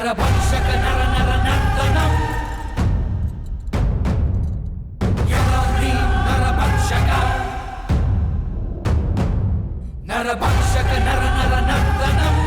नरभक्षक नर नर नर्तनम यरानी नरभक्षक नरभक्षक नर नर नर्तनम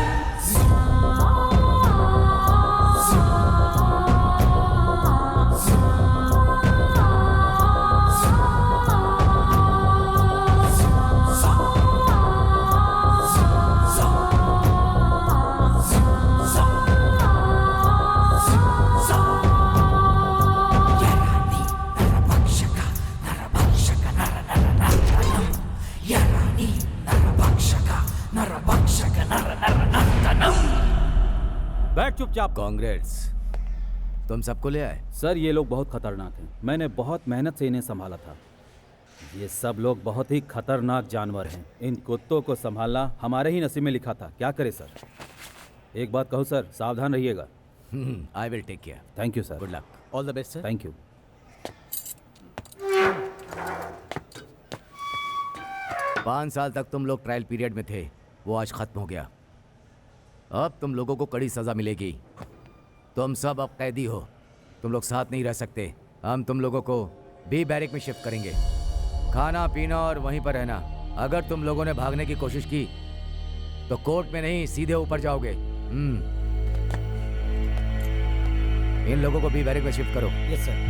बैठ चुपचाप। कांग्रेस तुम सबको ले आए? सर ये लोग बहुत खतरनाक हैं। मैंने बहुत मेहनत से इन्हें संभाला था। ये सब लोग बहुत ही खतरनाक जानवर हैं। इन कुत्तों को संभालना हमारे ही नसीब में लिखा था। क्या करें सर? एक बात कहूँ सर, सावधान रहिएगा। I will take care. Thank you sir. Good luck. All the best sir. Thank you. 5 साल तक तुम लोग ट्रायल पीरियड में थे, वो आज खत्म हो गया। अब तुम लोगों को कड़ी सजा मिलेगी। तुम सब अब कैदी हो। तुम लोग साथ नहीं रह सकते। हम तुम लोगों को बी बैरक में शिफ्ट करेंगे। खाना पीना और वहीं पर रहना। अगर तुम लोगों ने भागने की कोशिश की तो कोर्ट में नहीं, सीधे ऊपर जाओगे। इन लोगों को बी बैरक में शिफ्ट करो। Yes sir.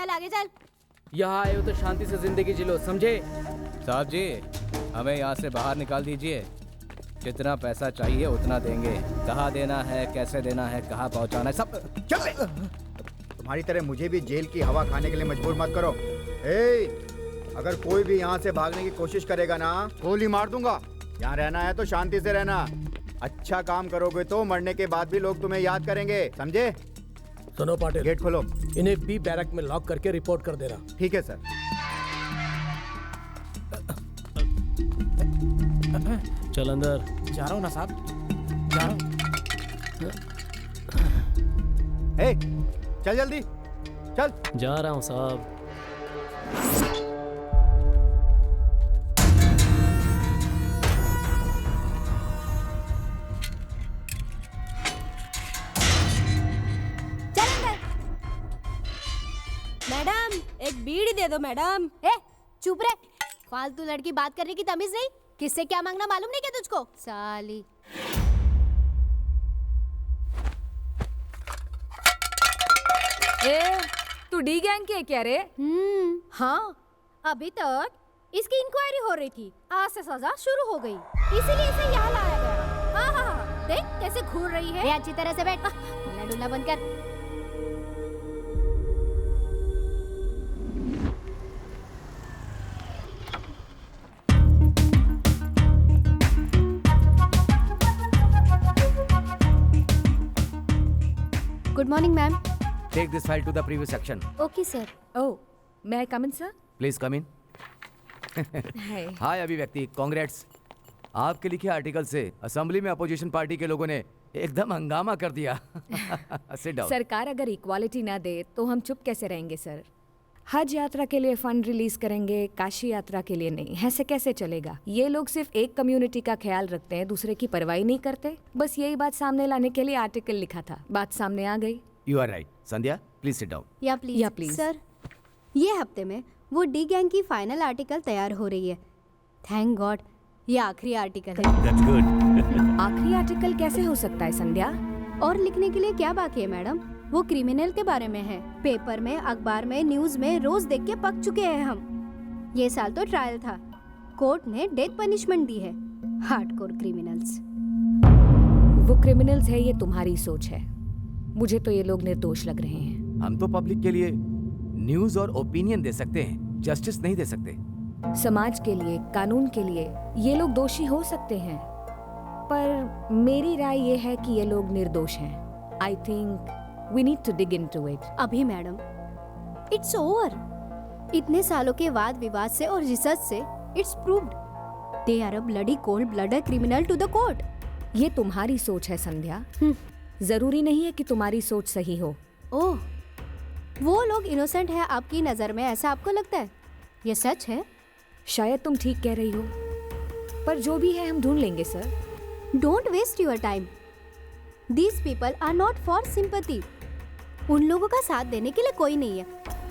आगे चल। यहाँ आए हो तो शांति से जिंदगी जिलो, समझे? साहब जी, हमें यहाँ से बाहर निकाल दीजिए। जितना पैसा चाहिए उतना देंगे। कहाँ देना है, कैसे देना है, कहाँ पहुँचाना है, सब। चल। तुम्हारी तरह मुझे भी जेल की हवा खाने के लिए मजबूर मत करो। अगर कोई भी यहाँ से भागने की कोशिश करेगा ना, गोली मार दूंगा। यहाँ रहना है तो शांति से रहना। अच्छा काम करोगे तो मरने के बाद भी लोग तुम्हें याद करेंगे, समझे? सुनो पाटिल, गेट खोलो। इन्हें बी बैरक में लॉक करके रिपोर्ट कर देना। ठीक है सर। चल अंदर। जा रहा हूँ ना साहब, जा रहा हूँ। चल जल्दी चल। जा रहा हूँ साहब। मैडम एक बीड़ी दे दो मैडम। चुप रहे, फालतू लड़की बात करने की तमीज नहीं। किससे क्या मांगना मालूम नहीं क्या तुझको? साली। तू डी गैंग की है क्या रे? हाँ, अभी तक इसकी इंक्वायरी हो रही थी। आज से सजा शुरू हो गई, इसीलिए इसे यहाँ लाया गया। हाँ, देख कैसे घूर रही है। अच्छी तरह से बैठ। हिला डुला बंद कर। Good morning ma'am. Take this file to the previous section. Okay sir. Oh, may I come in, sir? Please come in. Hi Abhivyakti, congrats. आपके लिखे आर्टिकल से असेंबली में अपोजिशन पार्टी के लोगों ने एकदम हंगामा कर दिया। Sit down. सरकार अगर इक्वालिटी ना दे तो हम चुप कैसे रहेंगे सर? हज यात्रा के लिए फंड रिलीज करेंगे, काशी यात्रा के लिए नहीं। ऐसे कैसे चलेगा? ये लोग सिर्फ एक कम्युनिटी का ख्याल रखते हैं, दूसरे की परवाही नहीं करते। बस यही बात सामने लाने के लिए आर्टिकल लिखा था। बात सामने आ गई। You are right. Sandhya please sit down. या प्लीज सर। ये हफ्ते में वो डी गैंग की फाइनल आर्टिकल तैयार हो रही है। थैंक गॉड, ये आखिरी आर्टिकल है। That's good. आखिरी आर्टिकल कैसे हो सकता है संध्या? और लिखने के लिए क्या बाकी है मैडम? वो क्रिमिनल के बारे में है। पेपर में, अखबार में, न्यूज में रोज देख के पक चुके हैं हम। ये साल तो ट्रायल था, कोर्ट ने डेथ पनिशमेंट दी है। Hardcore criminals. वो क्रिमिनल्स है, ये तुम्हारी सोच है। मुझे तो ये लोग निर्दोष लग रहे हैं। हम तो पब्लिक के लिए न्यूज और ओपिनियन दे सकते हैं, जस्टिस नहीं दे सकते। समाज के लिए, कानून के लिए ये लोग दोषी हो सकते हैं, पर मेरी राय ये है कि ये लोग निर्दोष हैं। I think we need to dig into it. अभी मैडम, इट्स ओवर। इतने सालों के वाद विवाद से और रिसर्च से it's proved they are a bloody cold blooded criminal to the court. ये तुम्हारी सोच है संध्या, जरूरी नहीं है कि तुम्हारी सोच सही हो। ओह, वो लोग इनोसेंट है आपकी नजर में, ऐसा आपको लगता है? ये सच है? शायद तुम ठीक कह रही हो, पर जो भी है हम ढूंढ लेंगे sir. Don't waste your time. These people are not for sympathy. उन लोगों का साथ देने के लिए कोई नहीं है,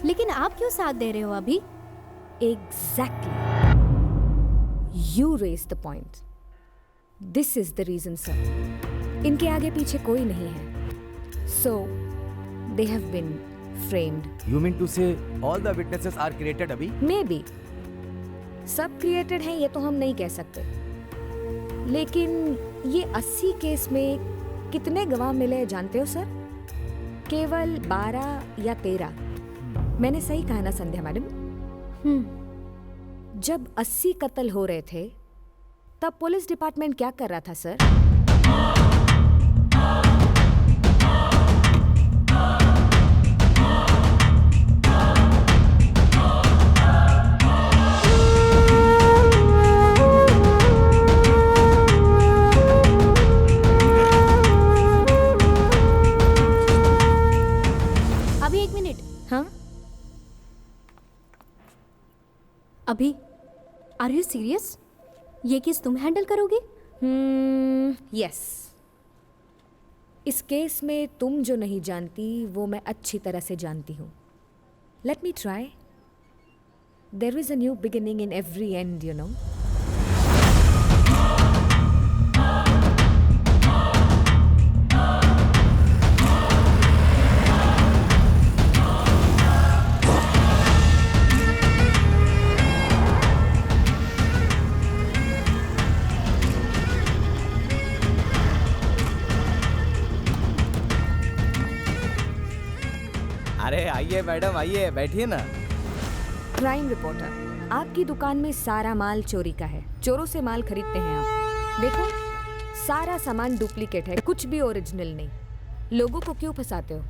लेकिन आप क्यों साथ दे रहे हो अभी? Exactly. You raised the point. This is the reason, sir. इनके आगे पीछे कोई नहीं है. So, they have been framed. You mean to say all the witnesses are created अभी? Maybe. सब क्रिएटेड हैं ये तो हम नहीं कह सकते. लेकिन ये 80 केस में कितने गवाह मिले जानते हो सर? केवल 12 या 13. मैंने सही कहा ना संध्या मैडम? जब 80 कत्ल हो रहे थे तब पुलिस डिपार्टमेंट क्या कर रहा था सर? अभी 1 मिनट. हाँ? अभी, आर यू सीरियस? ये केस तुम हैंडल करोगी? यस. इस केस में तुम जो नहीं जानती वो मैं अच्छी तरह से जानती हूँ. Let me try. There is a new beginning in every end, you know. अरे आइए मैडम, आइए बैठिए ना। क्राइम रिपोर्टर, आपकी दुकान में सारा माल चोरी का है. चोरों से माल खरीदते हैं आप. देखो, सारा सामान डुप्लीकेट है, कुछ भी ओरिजिनल नहीं. लोगों को क्यों फंसाते हो?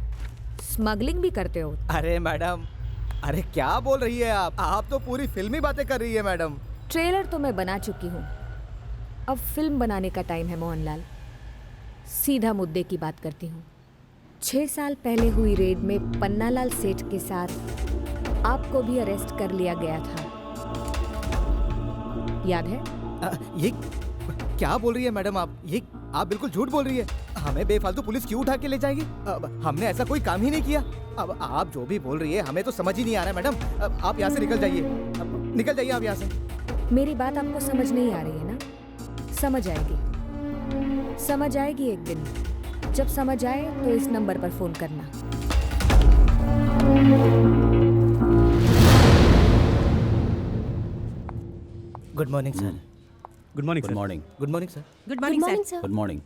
स्मगलिंग भी करते हो. अरे मैडम, अरे क्या बोल रही है आप तो पूरी फिल्मी बातें कर रही है मैडम। ट्रेलर तो मैं बना चुकी हूँ, अब फिल्म बनाने का टाइम है मोहनलाल। सीधा मुद्दे की बात करती हूँ। 6 साल पहले हुई रेड में पन्नालाल सेठ के साथ आपको भी अरेस्ट कर लिया गया था, याद है? ये क्या बोल रही है मैडम आप? ये आप बिल्कुल झूठ बोल रही है। हमें बेफालतू पुलिस क्यों उठा के ले जाएगी? हमने ऐसा कोई काम ही नहीं किया। अब आप जो भी बोल रही है हमें तो समझ ही नहीं आ रहा है मैडम। आप यहाँ से निकल जाइए, निकल जाइए आप यहाँ से। मेरी बात आपको समझ नहीं आ रही है ना? समझ आएगी, समझ आएगी एक दिन। जब समझ आए तो इस नंबर पर फोन करना। Good morning sir. Good morning. Good morning. Good morning sir. Good morning sir. Good morning.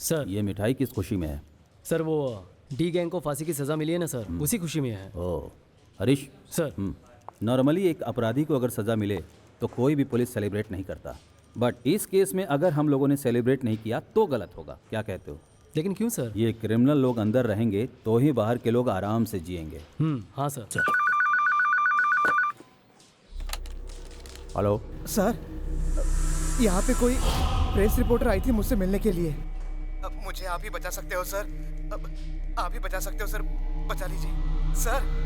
Sir ये मिठाई किस खुशी में है? सर वो डी गैंग को फांसी की सज़ा मिली है ना सर, उसी खुशी में है। ओह हरीश सर नॉर्मली एक अपराधी को अगर सज़ा मिले तो कोई भी पुलिस सेलिब्रेट नहीं करता, बट इस केस में अगर हम लोगों ने सेलिब्रेट नहीं किया तो गलत होगा। क्या कहते हो? लेकिन क्यों सर? ये क्रिमिनल लोग अंदर रहेंगे तो ही बाहर के लोग आराम से जिएंगे। हाँ सर। हेलो सर, यहाँ पे कोई प्रेस रिपोर्टर आई थी मुझसे मिलने के लिए। अब मुझे आप ही बचा सकते हो सर, अब आप ही बचा सकते हो सर, बचा लीजिए सर।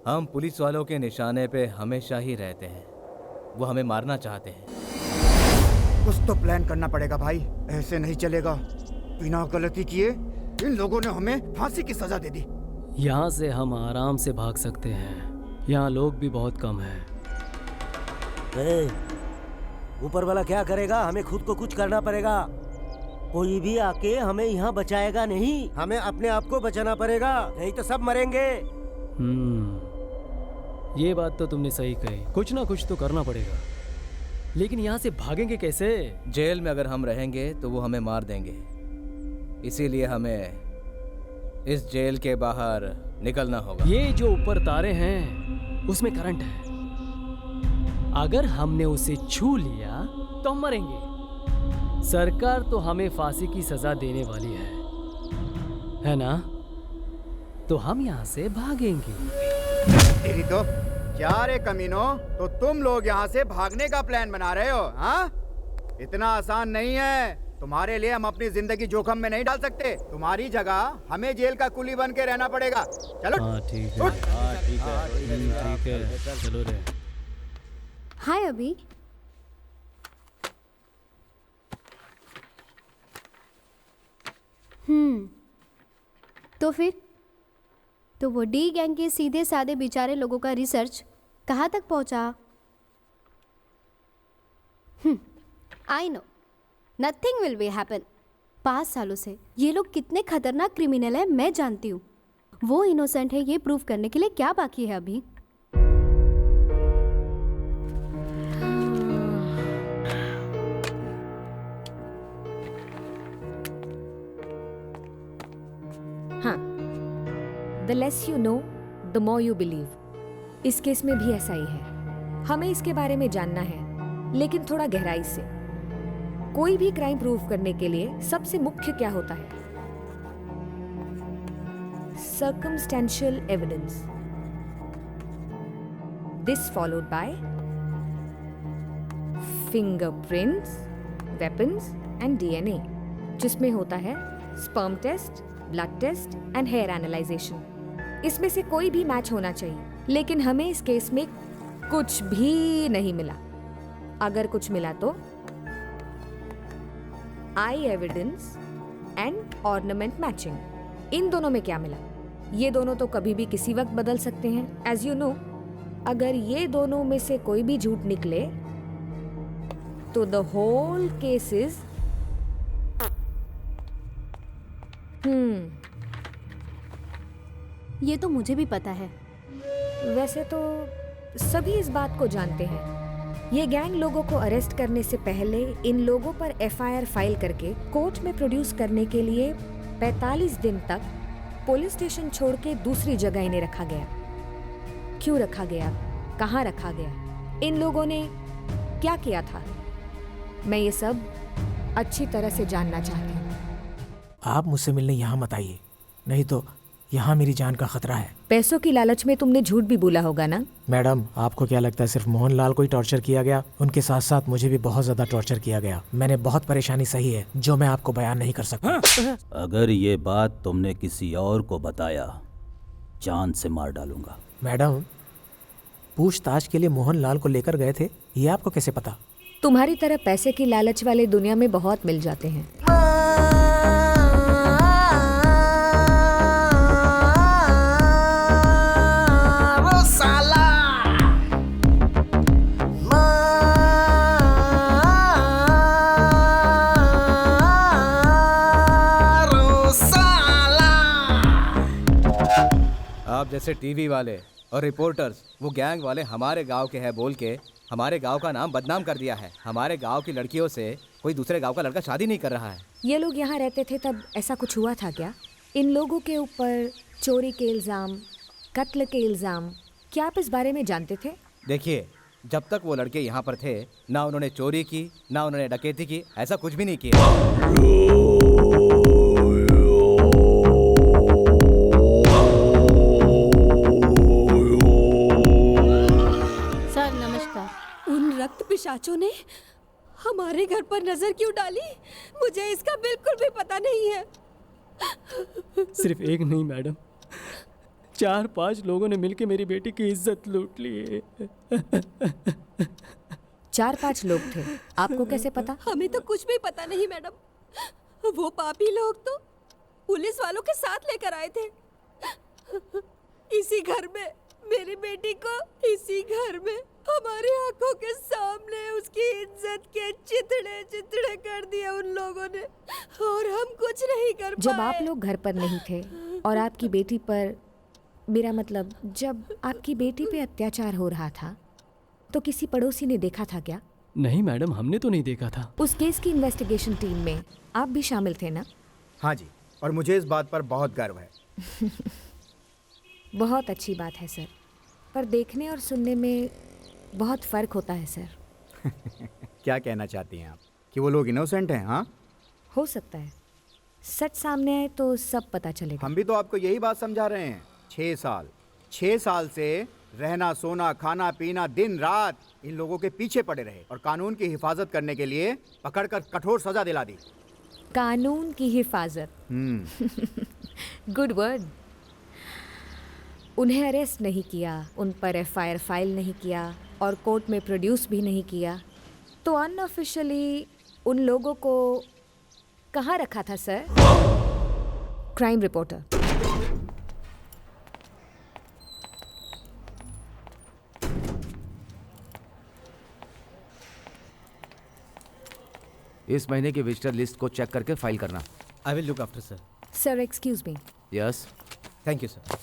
हम पुलिस वालों के निशाने पे हमेशा ही रहते हैं। वो हमें मारना चाहते हैं। कुछ तो प्लान करना पड़ेगा भाई, ऐसे नहीं चलेगा। बिना गलती किए इन लोगों ने हमें फांसी की सजा दे दी। यहाँ से हम आराम से भाग सकते हैं, यहाँ लोग भी बहुत कम हैं। ऊपर वाला क्या करेगा? हमें खुद को कुछ करना पड़ेगा। कोई भी आके हमें यहाँ बचाएगा नहीं, हमें अपने आप को बचाना पड़ेगा, नहीं तो सब मरेंगे। ये बात तो तुमने सही कही, कुछ ना कुछ तो करना पड़ेगा। लेकिन यहाँ से भागेंगे कैसे? जेल में अगर हम रहेंगे तो वो हमें मार देंगे, इसीलिए हमें इस जेल के बाहर निकलना होगा। ये जो ऊपर तारे हैं उसमें करंट है, अगर हमने उसे छू लिया तो हम मरेंगे। सरकार तो हमें फांसी की सजा देने वाली है ना? तो हम यहाँ से भागेंगे। तेरी तो क्या रे कमीनो, तो तुम लोग यहाँ से भागने का प्लान बना रहे हो? हाँ, इतना आसान नहीं है। तुम्हारे लिए हम अपनी जिंदगी जोखिम में नहीं डाल सकते। तुम्हारी जगह हमें जेल का कुली बन के रहना पड़ेगा। चलो। हाँ ठीक है, ठीक है, चलो रे। हाय अभी। तो फिर तो वो डी गैंग के सीधे साधे बेचारे लोगों का रिसर्च कहाँ तक पहुँचा? I know nothing will be happen. 5 सालों से ये लोग कितने खतरनाक क्रिमिनल हैं मैं जानती हूँ। वो इनोसेंट है ये प्रूव करने के लिए क्या बाकी है अभी? हाँ, the less you know the more you believe. इस केस में भी ऐसा ही है। हमें इसके बारे में जानना है, लेकिन थोड़ा गहराई से। कोई भी क्राइम प्रूव करने के लिए सबसे मुख्य क्या होता है? Circumstantial evidence. This followed by fingerprints, weapons and DNA, जिसमें होता है sperm test, blood test and hair analysation. इसमें से कोई भी मैच होना चाहिए, लेकिन हमें इस केस में कुछ भी नहीं मिला। अगर कुछ मिला तो आई एविडेंस एंड ऑर्नामेंट मैचिंग। इन दोनों में क्या मिला? ये दोनों तो कभी भी किसी वक्त बदल सकते हैं, एज यू नो। अगर ये दोनों में से कोई भी झूठ निकले तो द होल केस इज ये तो मुझे भी पता है। वैसे तो सभी इस बात को जानते हैं। ये गैंग लोगों को अरेस्ट करने से पहले इन लोगों पर एफआईआर फाइल करके कोर्ट में प्रोड्यूस करने के लिए 45 दिन तक पुलिस स्टेशन छोड़ के दूसरी जगह इन्हें रखा गया। क्यों रखा गया, कहाँ रखा गया, इन लोगों ने क्या किया था, मैं ये सब अच्छी तरह से जानना चाहती हूँ। आप मुझसे मिलने यहाँ मत आइए, नहीं तो यहाँ मेरी जान का खतरा है। पैसों की लालच में तुमने झूठ भी बोला होगा ना? मैडम, आपको क्या लगता है सिर्फ मोहनलाल को ही टॉर्चर किया गया? उनके साथ साथ मुझे भी बहुत ज्यादा टॉर्चर किया गया। मैंने बहुत परेशानी सही है जो मैं आपको बयान नहीं कर सकता। अगर ये बात तुमने किसी और को बताया, जान से मार डालूंगा। मैडम, पूछताछ के लिए मोहनलाल को लेकर गए थे, ये आपको कैसे पता? तुम्हारी तरह पैसे की लालच वाले दुनिया में बहुत मिल जाते हैं। आप जैसे टीवी वाले और रिपोर्टर्स वो गैंग वाले हमारे गांव के हैं बोल के हमारे गांव का नाम बदनाम कर दिया है। हमारे गांव की लड़कियों से कोई दूसरे गांव का लड़का शादी नहीं कर रहा है। ये लोग यहाँ रहते थे तब ऐसा कुछ हुआ था क्या? इन लोगों के ऊपर चोरी के इल्ज़ाम, कत्ल के इल्ज़ाम, क्या आप इस बारे में जानते थे? देखिए, जब तक वो लड़के यहाँ पर थे ना उन्होंने चोरी की ना उन्होंने डकैती की, ऐसा कुछ भी नहीं किया। रक्त पिशाचों ने हमारे घर पर नजर क्यों डाली? मुझे इसका बिल्कुल भी पता नहीं है। सिर्फ एक नहीं मैडम, 4-5 लोगों ने मिलकर मेरी बेटी की इज्जत लूट ली है। 4-5 लोग थे, आपको कैसे पता? हमें तो कुछ भी पता नहीं मैडम। वो पापी लोग तो पुलिस वालों के साथ लेकर आए थे। इसी घर में मेरी बेटी को, इसी घर में हमारी आंखों के सामने उसकी इज्जत के चितड़े चितड़े कर दिए उन लोगों ने, और हम कुछ नहीं कर पाए। जब आप लोग घर पर नहीं थे और आपकी बेटी पर मेरा मतलब, जब आपकी बेटी पे अत्याचार हो रहा था तो किसी पड़ोसी ने देखा था क्या? नहीं मैडम, हमने तो नहीं देखा था। उस केस की इन्वेस्टिगेशन टीम में आप भी शामिल थे ना? हाँ जी, और मुझे इस बात पर बहुत गर्व है। बहुत अच्छी बात है सर, पर देखने और सुनने में बहुत फ़र्क होता है सर। क्या कहना चाहती हैं आप कि वो लोग इनोसेंट हैं? हाँ, हो सकता है, सच सामने आए तो सब पता चलेगा। हम भी तो आपको यही बात समझा रहे हैं। 6 साल से रहना सोना खाना पीना दिन रात इन लोगों के पीछे पड़े रहे और कानून की हिफाजत करने के लिए पकड़कर कठोर सजा दिला दी। कानून की हिफाजत, गुड वर्ड। उन्हें अरेस्ट नहीं किया, उन पर एफआईआर फाइल नहीं किया और कोर्ट में प्रोड्यूस भी नहीं किया, तो अनऑफिशियली उन लोगों को कहाँ रखा था सर? Crime reporter. इस महीने की विजिटर लिस्ट को चेक करके फाइल करना। I will look after sir. Sir excuse me. Yes. Thank you sir.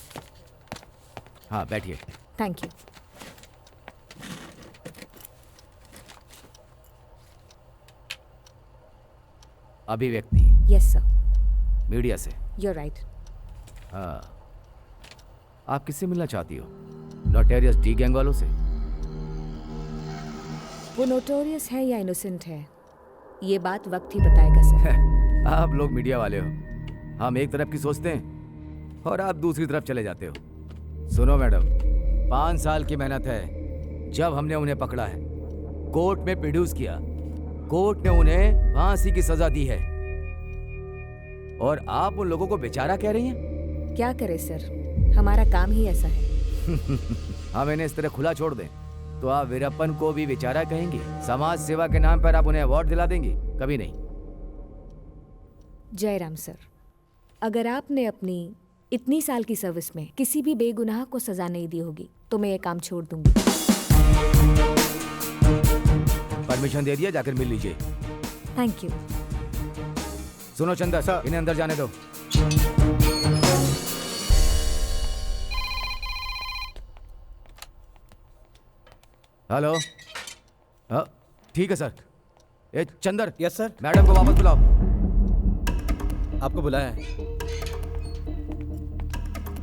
हाँ बैठिए। Thank you. Abhivyakti. Yes sir. Media से। You are right. हाँ, आप किससे मिलना चाहती हो? नोटेरियस डी गैंग वालों से? वो नोटोरियस है या इनोसेंट है, ये बात वक्त ही बताएगा सर। आप लोग मीडिया वाले हो, हम एक तरफ की सोचते हैं और आप दूसरी तरफ चले जाते हो। सुनो मैडम, 5 साल की मेहनत है। जब हमने उन्हें पकड़ा है, कोर्ट में प्रोड्यूस किया, कोर्ट ने उन्हें फांसी की सजा दी है और आप उन लोगों को बेचारा कह रही हैं? क्या करें सर, हमारा काम ही ऐसा है। हम इन्हें इस तरह खुला छोड़ दें तो आप वीरप्पन को भी बेचारा कहेंगे? समाज सेवा के नाम पर आप उन्हें अवार्ड दिला देंगे? कभी नहीं। जयराम सर, अगर आपने अपनी इतनी साल की सर्विस में किसी भी बेगुनाह को सजा नहीं दी होगी तो मैं ये काम छोड़ दूंगी। परमिशन दे दिया, जाकर मिल लीजिए। Thank you. सुनो चंदा सर, इन्हें अंदर जाने दो। हेलो। हाँ ठीक है sir. A Chander. Yes sir. Madam को वापस बुलाओ। आपको बुलाया है,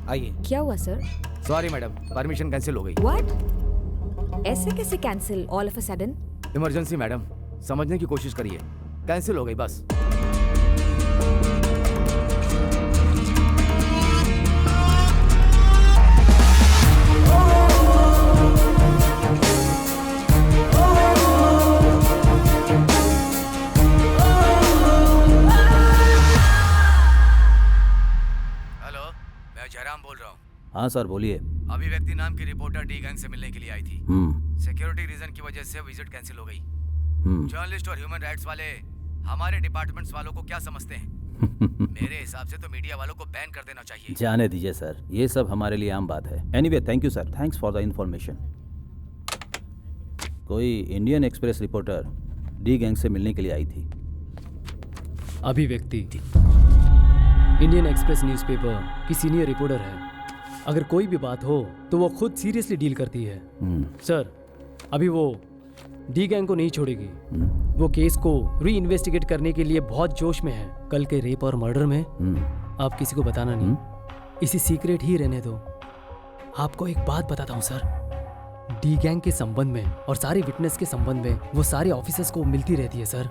आइए। क्या हुआ sir? Sorry madam, permission cancel हो गई। व्हाट? ऐसे कैसे cancel all of a sudden? Emergency madam, समझने की कोशिश करिए। कैंसिल हो गई बस। जयराम बोल रहा हूँ। हाँ सर बोलिए। अभिव्यक्ति नाम की रिपोर्टर डी गैंग से मिलने के लिए आई थी। सिक्योरिटी रीजन की वजह से विजिट कैंसिल हो गई। जर्नलिस्ट और ह्यूमन राइट्स वाले हमारे डिपार्टमेंट्स वालों को क्या समझते हैं? मेरे हिसाब से तो मीडिया वालों को बैन कर देना चाहिए। जाने दीजिए सर, ये सब हमारे लिए आम बात है। Anyway thank you sir, thanks for the information. कोई Indian Express reporter D gang से मिलने के लिए आई थी। अभिव्यक्ति इंडियन एक्सप्रेस न्यूज़पेपर की सीनियर रिपोर्टर है। अगर कोई भी बात हो तो वो खुद सीरियसली डील करती है। सर, अभी वो डी गैंग को नहीं छोड़ेगी। वो केस को री इन्वेस्टिगेट करने के लिए बहुत जोश में है। कल के रेप और मर्डर में आप किसी को बताना नहीं, इसी सीक्रेट ही रहने दो। आपको एक बात बताता हूँ सर, डी गैंग के संबंध में और सारे विटनेस के संबंध में वो सारे ऑफिसर्स को मिलती रहती है सर।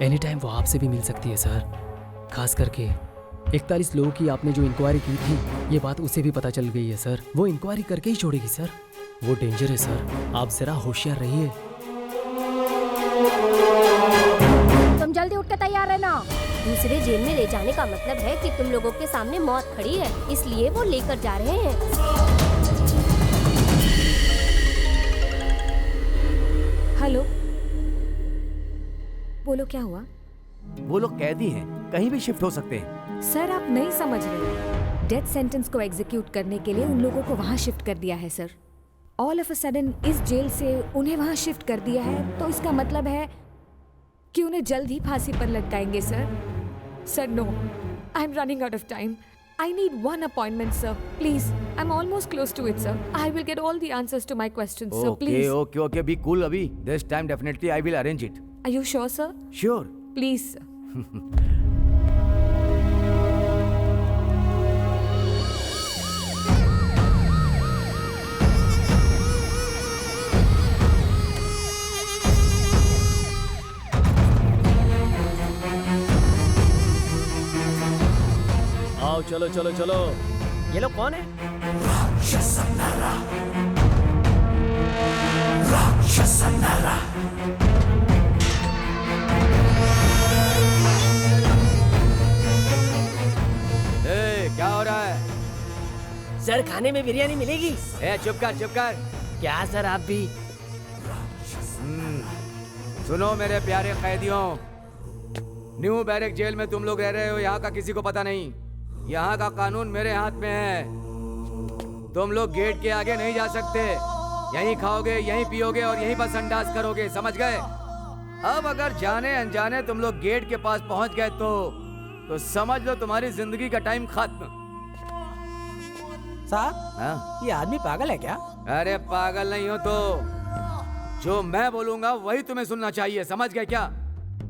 एनी टाइम वो आपसे भी मिल सकती है सर। खास करके 41 लोगों की आपने जो इंक्वायरी की थी, ये बात उसे भी पता चल गई है सर। वो इंक्वायरी करके ही छोड़ेगी सर। वो डेंजर है सर, आप जरा होशियार रहिए। तुम जल्दी उठ के तैयार रहना। दूसरे जेल में ले जाने का मतलब है कि तुम लोगों के सामने मौत खड़ी है, इसलिए वो लेकर जा रहे हैं। हेलो, बोलो क्या हुआ? वो लोग कैदी हैं, कहीं भी शिफ्ट हो सकते हैं। सर आप नहीं समझ रहे। डेथ सेंटेंस को एग्जीक्यूट करने के लिए उन लोगों को वहाँ शिफ्ट कर दिया है sir. All of a sudden इस जेल से उन्हें वहाँ शिफ्ट कर दिया है, तो इसका मतलब है कि उन्हें जल्द ही फांसी पर लटकाएंगे sir. Sir no, I am running out of time. I need one appointment, sir. Please. I'm almost close to it, sir. I will get all the answers to my questions, sir. Please. Okay. Be cool, Abhi. This time definitely I will arrange it. Are you sure, sir? Sure. Please, sir. आओ चलो चलो चलो। ये लोग कौन है? क्या हो रहा है? सर खाने में बिरयानी मिलेगी? चुप कर। क्या सर आप भी? सुनो मेरे प्यारे कैदियों, न्यू बैरक जेल में तुम लोग रह रहे हो, यहाँ का किसी को पता नहीं। यहाँ का कानून मेरे हाथ में है। तुम लोग गेट के आगे नहीं जा सकते। यहीं खाओगे, यहीं पियोगे और यहीं पर संडास करोगे, समझ गए? अब अगर जाने अनजाने तुम लोग गेट के पास पहुंच गए तो समझ लो तुम्हारी जिंदगी का टाइम खत्म। साहब, ये आदमी पागल है क्या? अरे पागल नहीं हो तो जो मैं बोलूंगा वही तुम्हें सुनना चाहिए, समझ गए क्या?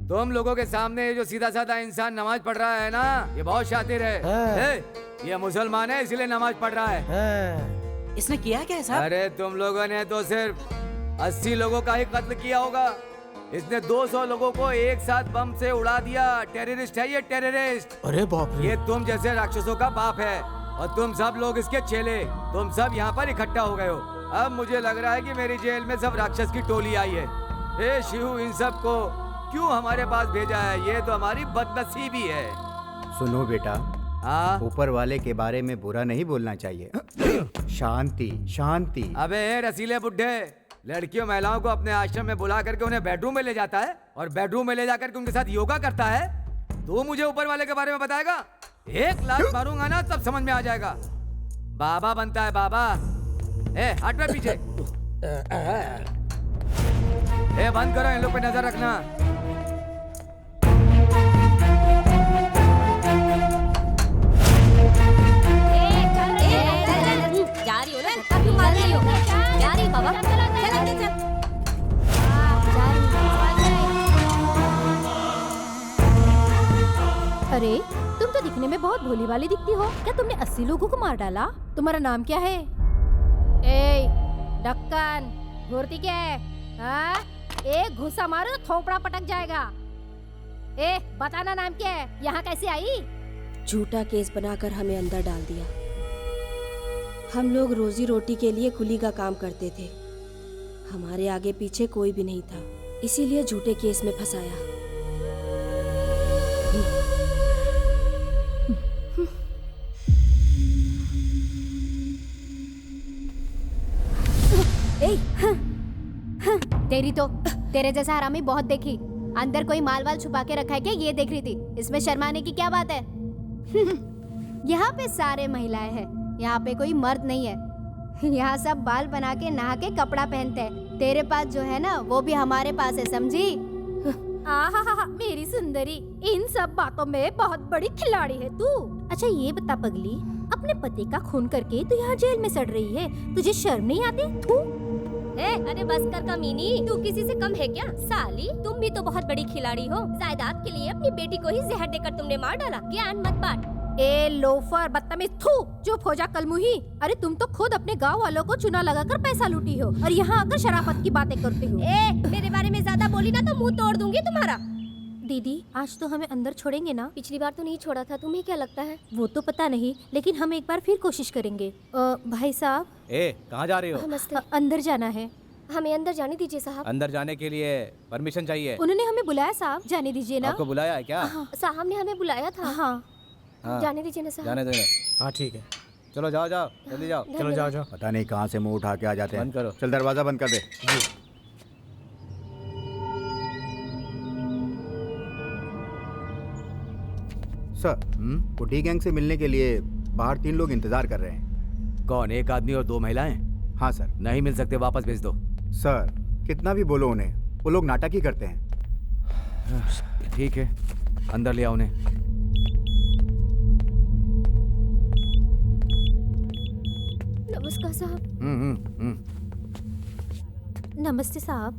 तुम लोगों के सामने ये जो सीधा साधा इंसान नमाज पढ़ रहा है ना, ये बहुत शातिर है। ये मुसलमान है इसलिए नमाज पढ़ रहा है। इसने किया क्या है साहब? अरे तुम लोगों ने तो सिर्फ 80 लोगों का ही कत्ल किया होगा। इसने 200 लोगों को एक साथ बम से उड़ा दिया। टेररिस्ट है ये, टेररिस्ट। अरे बाप रे। ये तुम जैसे राक्षसों का बाप है और तुम सब लोग इसके चेले। तुम सब यहाँ पर इकट्ठा हो गए हो। अब मुझे लग रहा है कि मेरी जेल में सब राक्षस की टोली आई है। हे शिव, इन सब को क्यों हमारे पास भेजा है? ये तो हमारी बदनसीबी है। सुनो बेटा, ऊपर वाले के बारे में बुरा नहीं बोलना चाहिए। शांति शांति। अबे रसीले बुड्ढे, लड़कियों महिलाओं को अपने आश्रम में बुला करके उन्हें बेडरूम में ले जाता है और बेडरूम में ले जाकर के उनके साथ योगा करता है। तो मुझे ऊपर वाले के बारे में बताएगा? 1 लाख मारूंगा ना तब समझ में आ जाएगा। बाबा बनता है बाबा। हट में पीछे। बंद करो, इन लोग पे नजर रखना। जा रही हो ना? क्यों मार रही हो? जा रही बाबा। चल। अरे तुम तो दिखने में बहुत भोली भाली दिखती हो। क्या तुमने 80 लोगों को मार डाला? तुम्हारा नाम क्या है? ढक्कन घूरती क्या है? एक घुसा मारो तो थोपड़ा पटक जाएगा। बताना नाम क्या है? यहाँ कैसे आई? झूठा केस बनाकर हमें अंदर डाल दिया। हम लोग रोजी रोटी के लिए कुली का काम करते थे। हमारे आगे पीछे कोई भी नहीं था, इसीलिए झूठे केस में फंसाया। तेरे जैसा हरामी बहुत देखी। अंदर कोई माल वाल छुपा के रखा है क्या? ये देख रही थी। इसमें शर्माने की क्या बात है? यहाँ पे सारे महिलाएं हैं, यहाँ पे कोई मर्द नहीं है। यहाँ सब बाल बना के नहा के कपड़ा पहनते हैं। तेरे पास जो है ना वो भी हमारे पास है, समझी? मेरी सुंदरी, इन सब बातों में बहुत बड़ी खिलाड़ी है तू। अच्छा ये बता पगली, अपने पति का खून करके तू यहाँ जेल में सड़ रही है, तुझे शर्म नहीं आती? तू अरे बस कर कमीनी, तू किसी से कम है क्या? साली, तुम भी तो बहुत बड़ी खिलाड़ी हो। जायदाद के लिए अपनी बेटी को ही जहर देकर तुमने मार डाला। ज्ञान मत बांट। लोफर, बदतमीज, थू, चुप हो जा कलमुही। अरे तुम तो खुद अपने गांव वालों को चुना लगाकर पैसा लूटी हो और यहाँ आकर शराफत की बातें करती हो। मेरे बारे में ज्यादा बोली ना तो मुंह तोड़ दूंगी तुम्हारा। दीदी आज तो हमें अंदर छोड़ेंगे ना? पिछली बार तो नहीं छोड़ा था, तुम्हें क्या लगता है? वो तो पता नहीं, लेकिन हम एक बार फिर कोशिश करेंगे। भाई साहब। कहाँ जा रही हो? नमस्ते। अंदर जाना है। हमें अंदर जाने दीजिए साहब। अंदर जाने के लिए परमिशन चाहिए। उन्होंने हमें बुलाया साहब, जाने दीजिए ना। आपको बुलाया है क्या? साहब ने हमें बुलाया था। हाँ। जाने दीजिए ना साहब। जाने देना। हाँ ठीक है, चलो जाओ जल्दी जाओ। चलो जाओ। पता नहीं कहाँ से मुंह उठा के आ जाते हैं। बंद करो। चल दरवाजा बंद कर दे। सर, पुटी गैंग से मिलने के लिए बाहर 3 लोग इंतजार कर रहे हैं। कौन? 1 आदमी और 2 महिलाएं? हाँ सर। नहीं मिल सकते, वापस भेज दो। सर कितना भी बोलो उन्हें, वो लोग नाटक ही करते हैं। ठीक है, अंदर ले आओ उन्हें। नमस्कार साहब। नमस्ते साहब,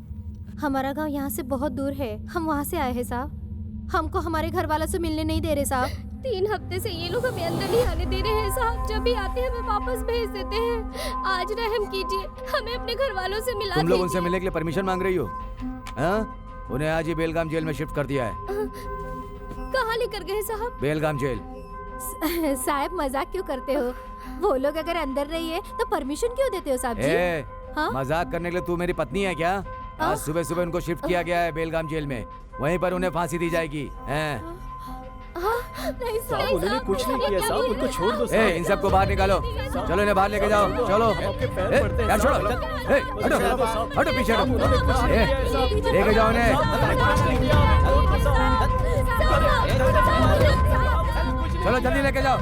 हमारा गांव यहाँ से बहुत दूर है, हम वहाँ से आए हैं साहब। हमको हमारे घर वालों से मिलने नहीं दे रहे साहब। 3 हफ्ते से ये लोग हमें अंदर नहीं आने दे रहे हैं साहब। जब भी आते हैं हमें वापस भेज देते हैं। आज रहम कीजिए, हमें अपने घर वालों से मिला तुम लोग उनसे मिलने के लिए परमिशन मांग रही हो? हाँ? उन्हें आज ही बेलगाम जेल में शिफ्ट कर दिया है। कहाँ लेकर गए साहब? बेलगाम जेल। साहब मजाक क्यों करते हो? वो लोग अगर अंदर रही है तो परमिशन क्यों देते हो साहब जी? हाँ? मजाक करने के लिए तू मेरी पत्नी है क्या? आज सुबह सुबह उनको शिफ्ट किया गया है बेलगाम जेल में, वहीं पर उन्हें फांसी दी जाएगी। नहीं साहब, उन्होंने कुछ नहीं किया साहब, उनको छोड़ दो साहब। इन सबको बाहर निकालो, चलो इन्हें बाहर लेके जाओ, चलो। यार छोड़ो, हटो पीछे हटो, लेके जाओ इन्हें। चलो जल्दी लेके जाओ।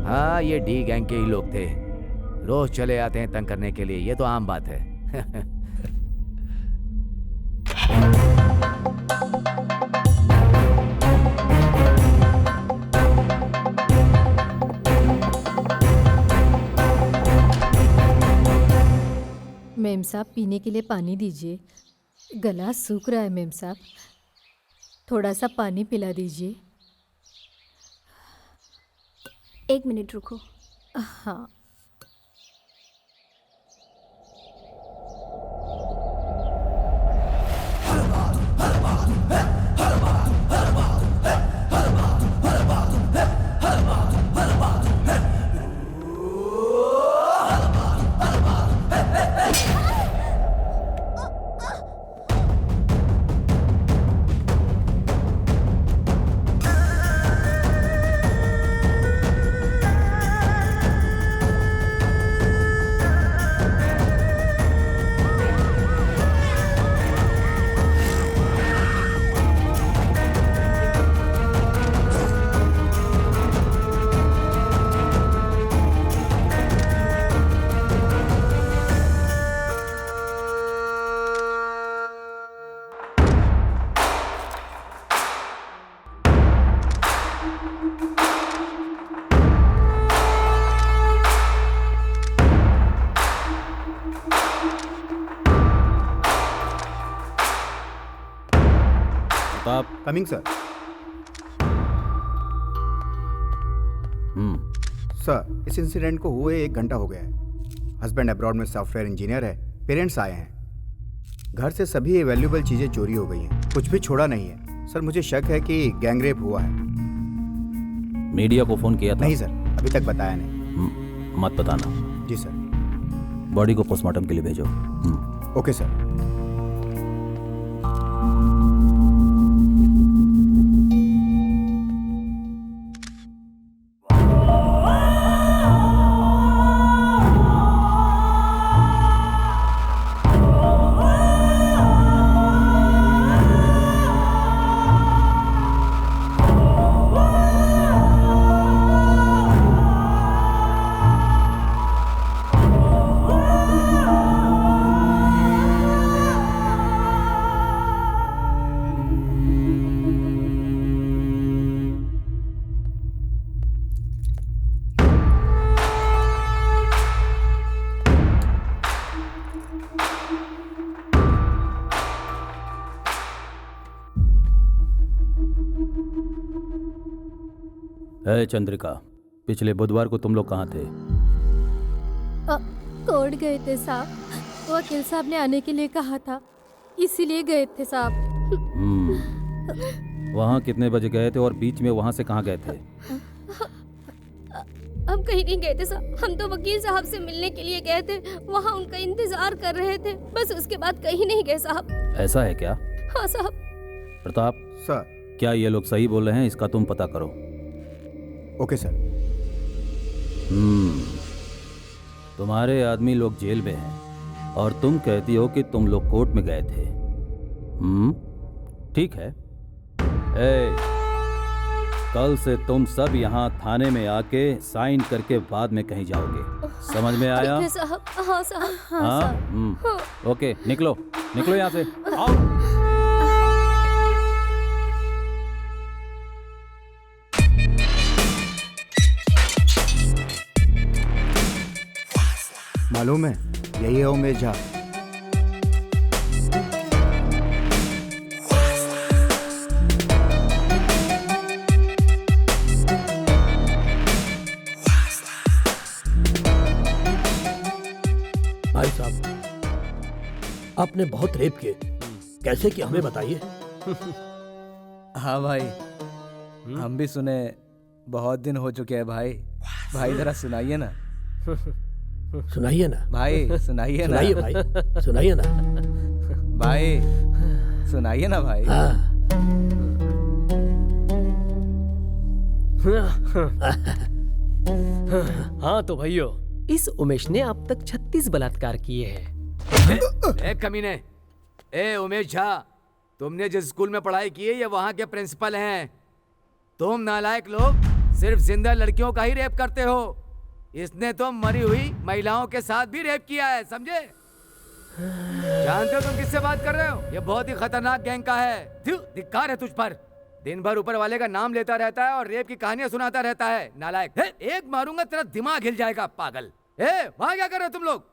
हाँ, ये डी गैंग के ही लोग थे, रोज चले आते हैं तंग करने के लिए, ये तो आम बात है। मेम साहब, पीने के लिए पानी दीजिए, गला सूख रहा है मेम साहब, थोड़ा सा पानी पिला दीजिए। 1 मिनट रुको। हाँ। Coming sir. सर, इस इंसिडेंट को हुए 1 घंटा हो गया है। हस्बैंड अब्रॉड में सॉफ्टवेयर इंजीनियर है, पेरेंट्स आए हैं, घर से सभी वैल्यूएबल चीजें चोरी हो गई हैं, कुछ भी छोड़ा नहीं है। सर, मुझे शक है कि गैंगरेप हुआ है। मीडिया को फोन किया था? नहीं सर, अभी तक बताया नहीं। मत बताना। जी सर। बॉडी को पोस्टमार्टम के लिए भेजो। Okay sir. चंद्रिका, पिछले बुधवार को तुम लोग कहाँ थे? कोर्ट गए थे साहब, वकील साहब ने आने के लिए कहा था, इसीलिए गए थे साहब। वहाँ कितने बजे गए थे और बीच में वहाँ से कहाँ गए थे? हम कहीं नहीं गए थे साहब, हम तो वकील साहब से मिलने के लिए गए थे, वहाँ उनका इंतजार कर रहे थे, बस उसके बाद कहीं नहीं गए साहब। ऐसा है क्या? हाँ साहब। प्रताप सर, क्या ये लोग सही बोल रहे हैं? इसका तुम पता करो। Okay sir. तुम्हारे आदमी लोग जेल में हैं और तुम कहती हो कि तुम लोग कोर्ट में गए थे। ठीक है। कल से तुम सब यहाँ थाने में आके साइन करके बाद में कहीं जाओगे, समझ में आया? साहब। हाँ साहब। हाँ, ओके, निकलो। निकलो यहाँ से। आओ। मालूम है, यही है उमेश झा। भाई साहब, आपने बहुत रेप किए, कैसे किया हमें बताइए। हाँ भाई, हम भी सुने, बहुत दिन हो चुके हैं भाई। भाई जरा सुनाइए ना। सुनाइए ना भाई, सुनाइए ना। सुनाइए भाई, सुनाइए ना भाई, सुनाइए ना भाई। हाँ तो भाइयों, इस उमेश ने अब तक 36 बलात्कार किए हैं। ए कमीने, ए उमेश झा, तुमने जिस स्कूल में पढ़ाई की है ये वहाँ के प्रिंसिपल हैं। तुम नालायक लोग सिर्फ जिंदा लड़कियों का ही रेप करते हो। इसने तो मरी हुई महिलाओं के साथ भी रेप किया है, समझे? जानते हो तुम किससे बात कर रहे हो? ये बहुत ही खतरनाक गैंग का है। धिक्कार है तुझ पर। दिन भर ऊपर वाले का नाम लेता रहता है और रेप की कहानियां सुनाता रहता है। नालायक, एक मारूंगा तेरा दिमाग हिल जाएगा पागल। वहां क्या कर रहे हो तुम लोग?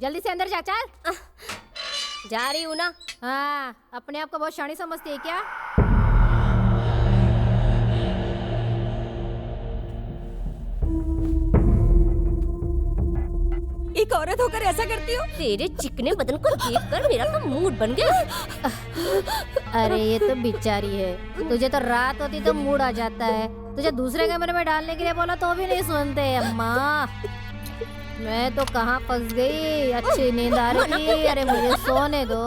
जल्दी से अंदर जा, चल। जा रही हूँ ना। हाँ, अपने आप को बहुत शानी समझती है क्या? एक औरत होकर ऐसा करती हो? तेरे चिकने बदन को देखकर मेरा तो मूड बन गया। अरे ये तो बेचारी है, तुझे तो रात होती तो मूड आ जाता है। तुझे दूसरे कमरे में डालने के लिए बोला तो भी नहीं सुनते। अम्मा, मैं तो कहाँ फंस गई। अच्छी नींद आ रही थी। अरे मुझे सोने दो।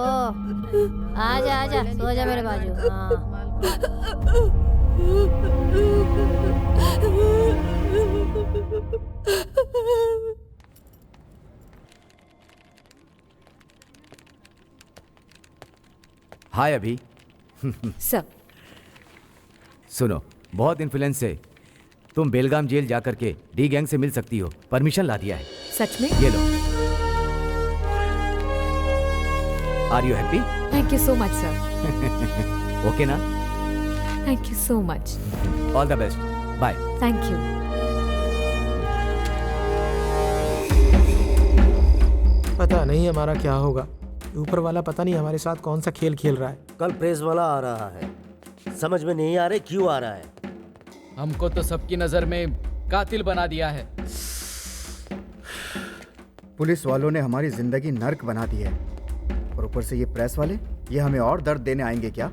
आजा आजा, सो जा मेरे बाजू। हाय अभी। सब सुनो, बहुत इन्फ्लुएंस से तुम बेलगाम जेल जाकर के डी गैंग से मिल सकती हो। परमिशन ला दिया है। सच में? ये लो। Are you happy? Thank you so much sir. Okay ना? Thank you so much. All the best. Bye. Thank you. पता नहीं हमारा क्या होगा। ऊपर वाला पता नहीं हमारे साथ कौन सा खेल खेल रहा है। कल प्रेस वाला आ रहा है, समझ में नहीं आ रहा क्यों आ रहा है। हमको तो सबकी नजर में कातिल बना दिया है। पुलिस वालों ने हमारी जिंदगी नर्क बना दी है, और ऊपर से ये प्रेस वाले, ये हमें और दर्द देने आएंगे क्या,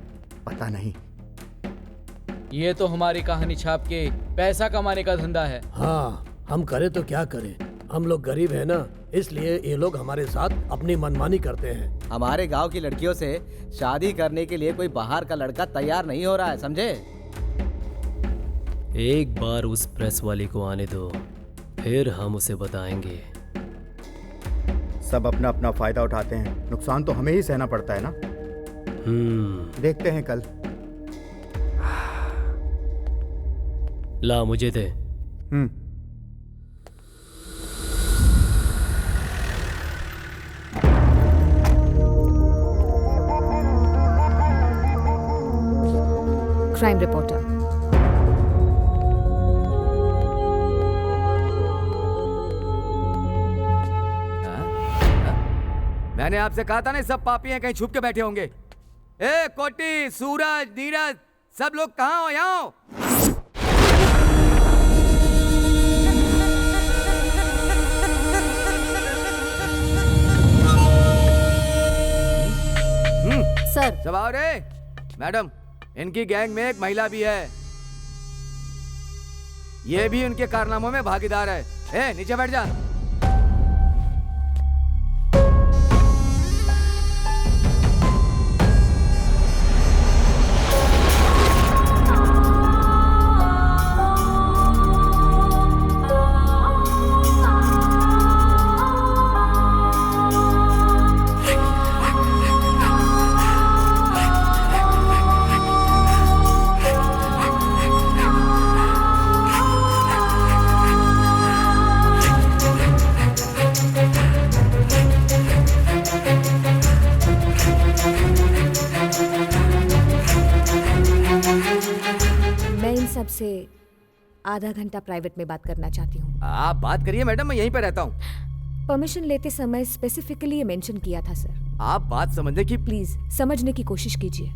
पता नहीं। ये तो हमारी कहानी छाप के पैसा कमाने का धंधा है। हाँ, हम करें तो क्या करें, हम लोग गरीब हैं ना, इसलिए ये लोग हमारे साथ अपनी मनमानी करते हैं। हमारे गांव की लड़कियों से शादी करने के लिए कोई बाहर का लड़का तैयार नहीं हो रहा है, समझे? एक बार उस प्रेस वाली को आने दो, फिर हम उसे बताएंगे। सब अपना अपना फायदा उठाते हैं, नुकसान तो हमें ही सहना पड़ता है ना। देखते हैं कल। ला मुझे दे। Crime reporter. मैंने आपसे कहा था ना, सब पापी हैं, कहीं छुप के बैठे होंगे। ए कोटी, सूरज, नीरज, सब लोग कहाँ हो? यहाँ हो। सर। सब आओ रे। मैडम, इनकी गैंग में एक महिला भी है, ये भी उनके कारनामों में भागीदार है। ए, नीचे बैठ जा। आपसे आधा घंटा प्राइवेट में बात करना चाहती हूँ। आप बात करिए मैडम, मैं यहीं पे रहता हूँ। परमिशन लेते समय स्पेसिफिकली ये मेंशन किया था सर। आप बात समझने की प्लीज समझने की कोशिश कीजिए।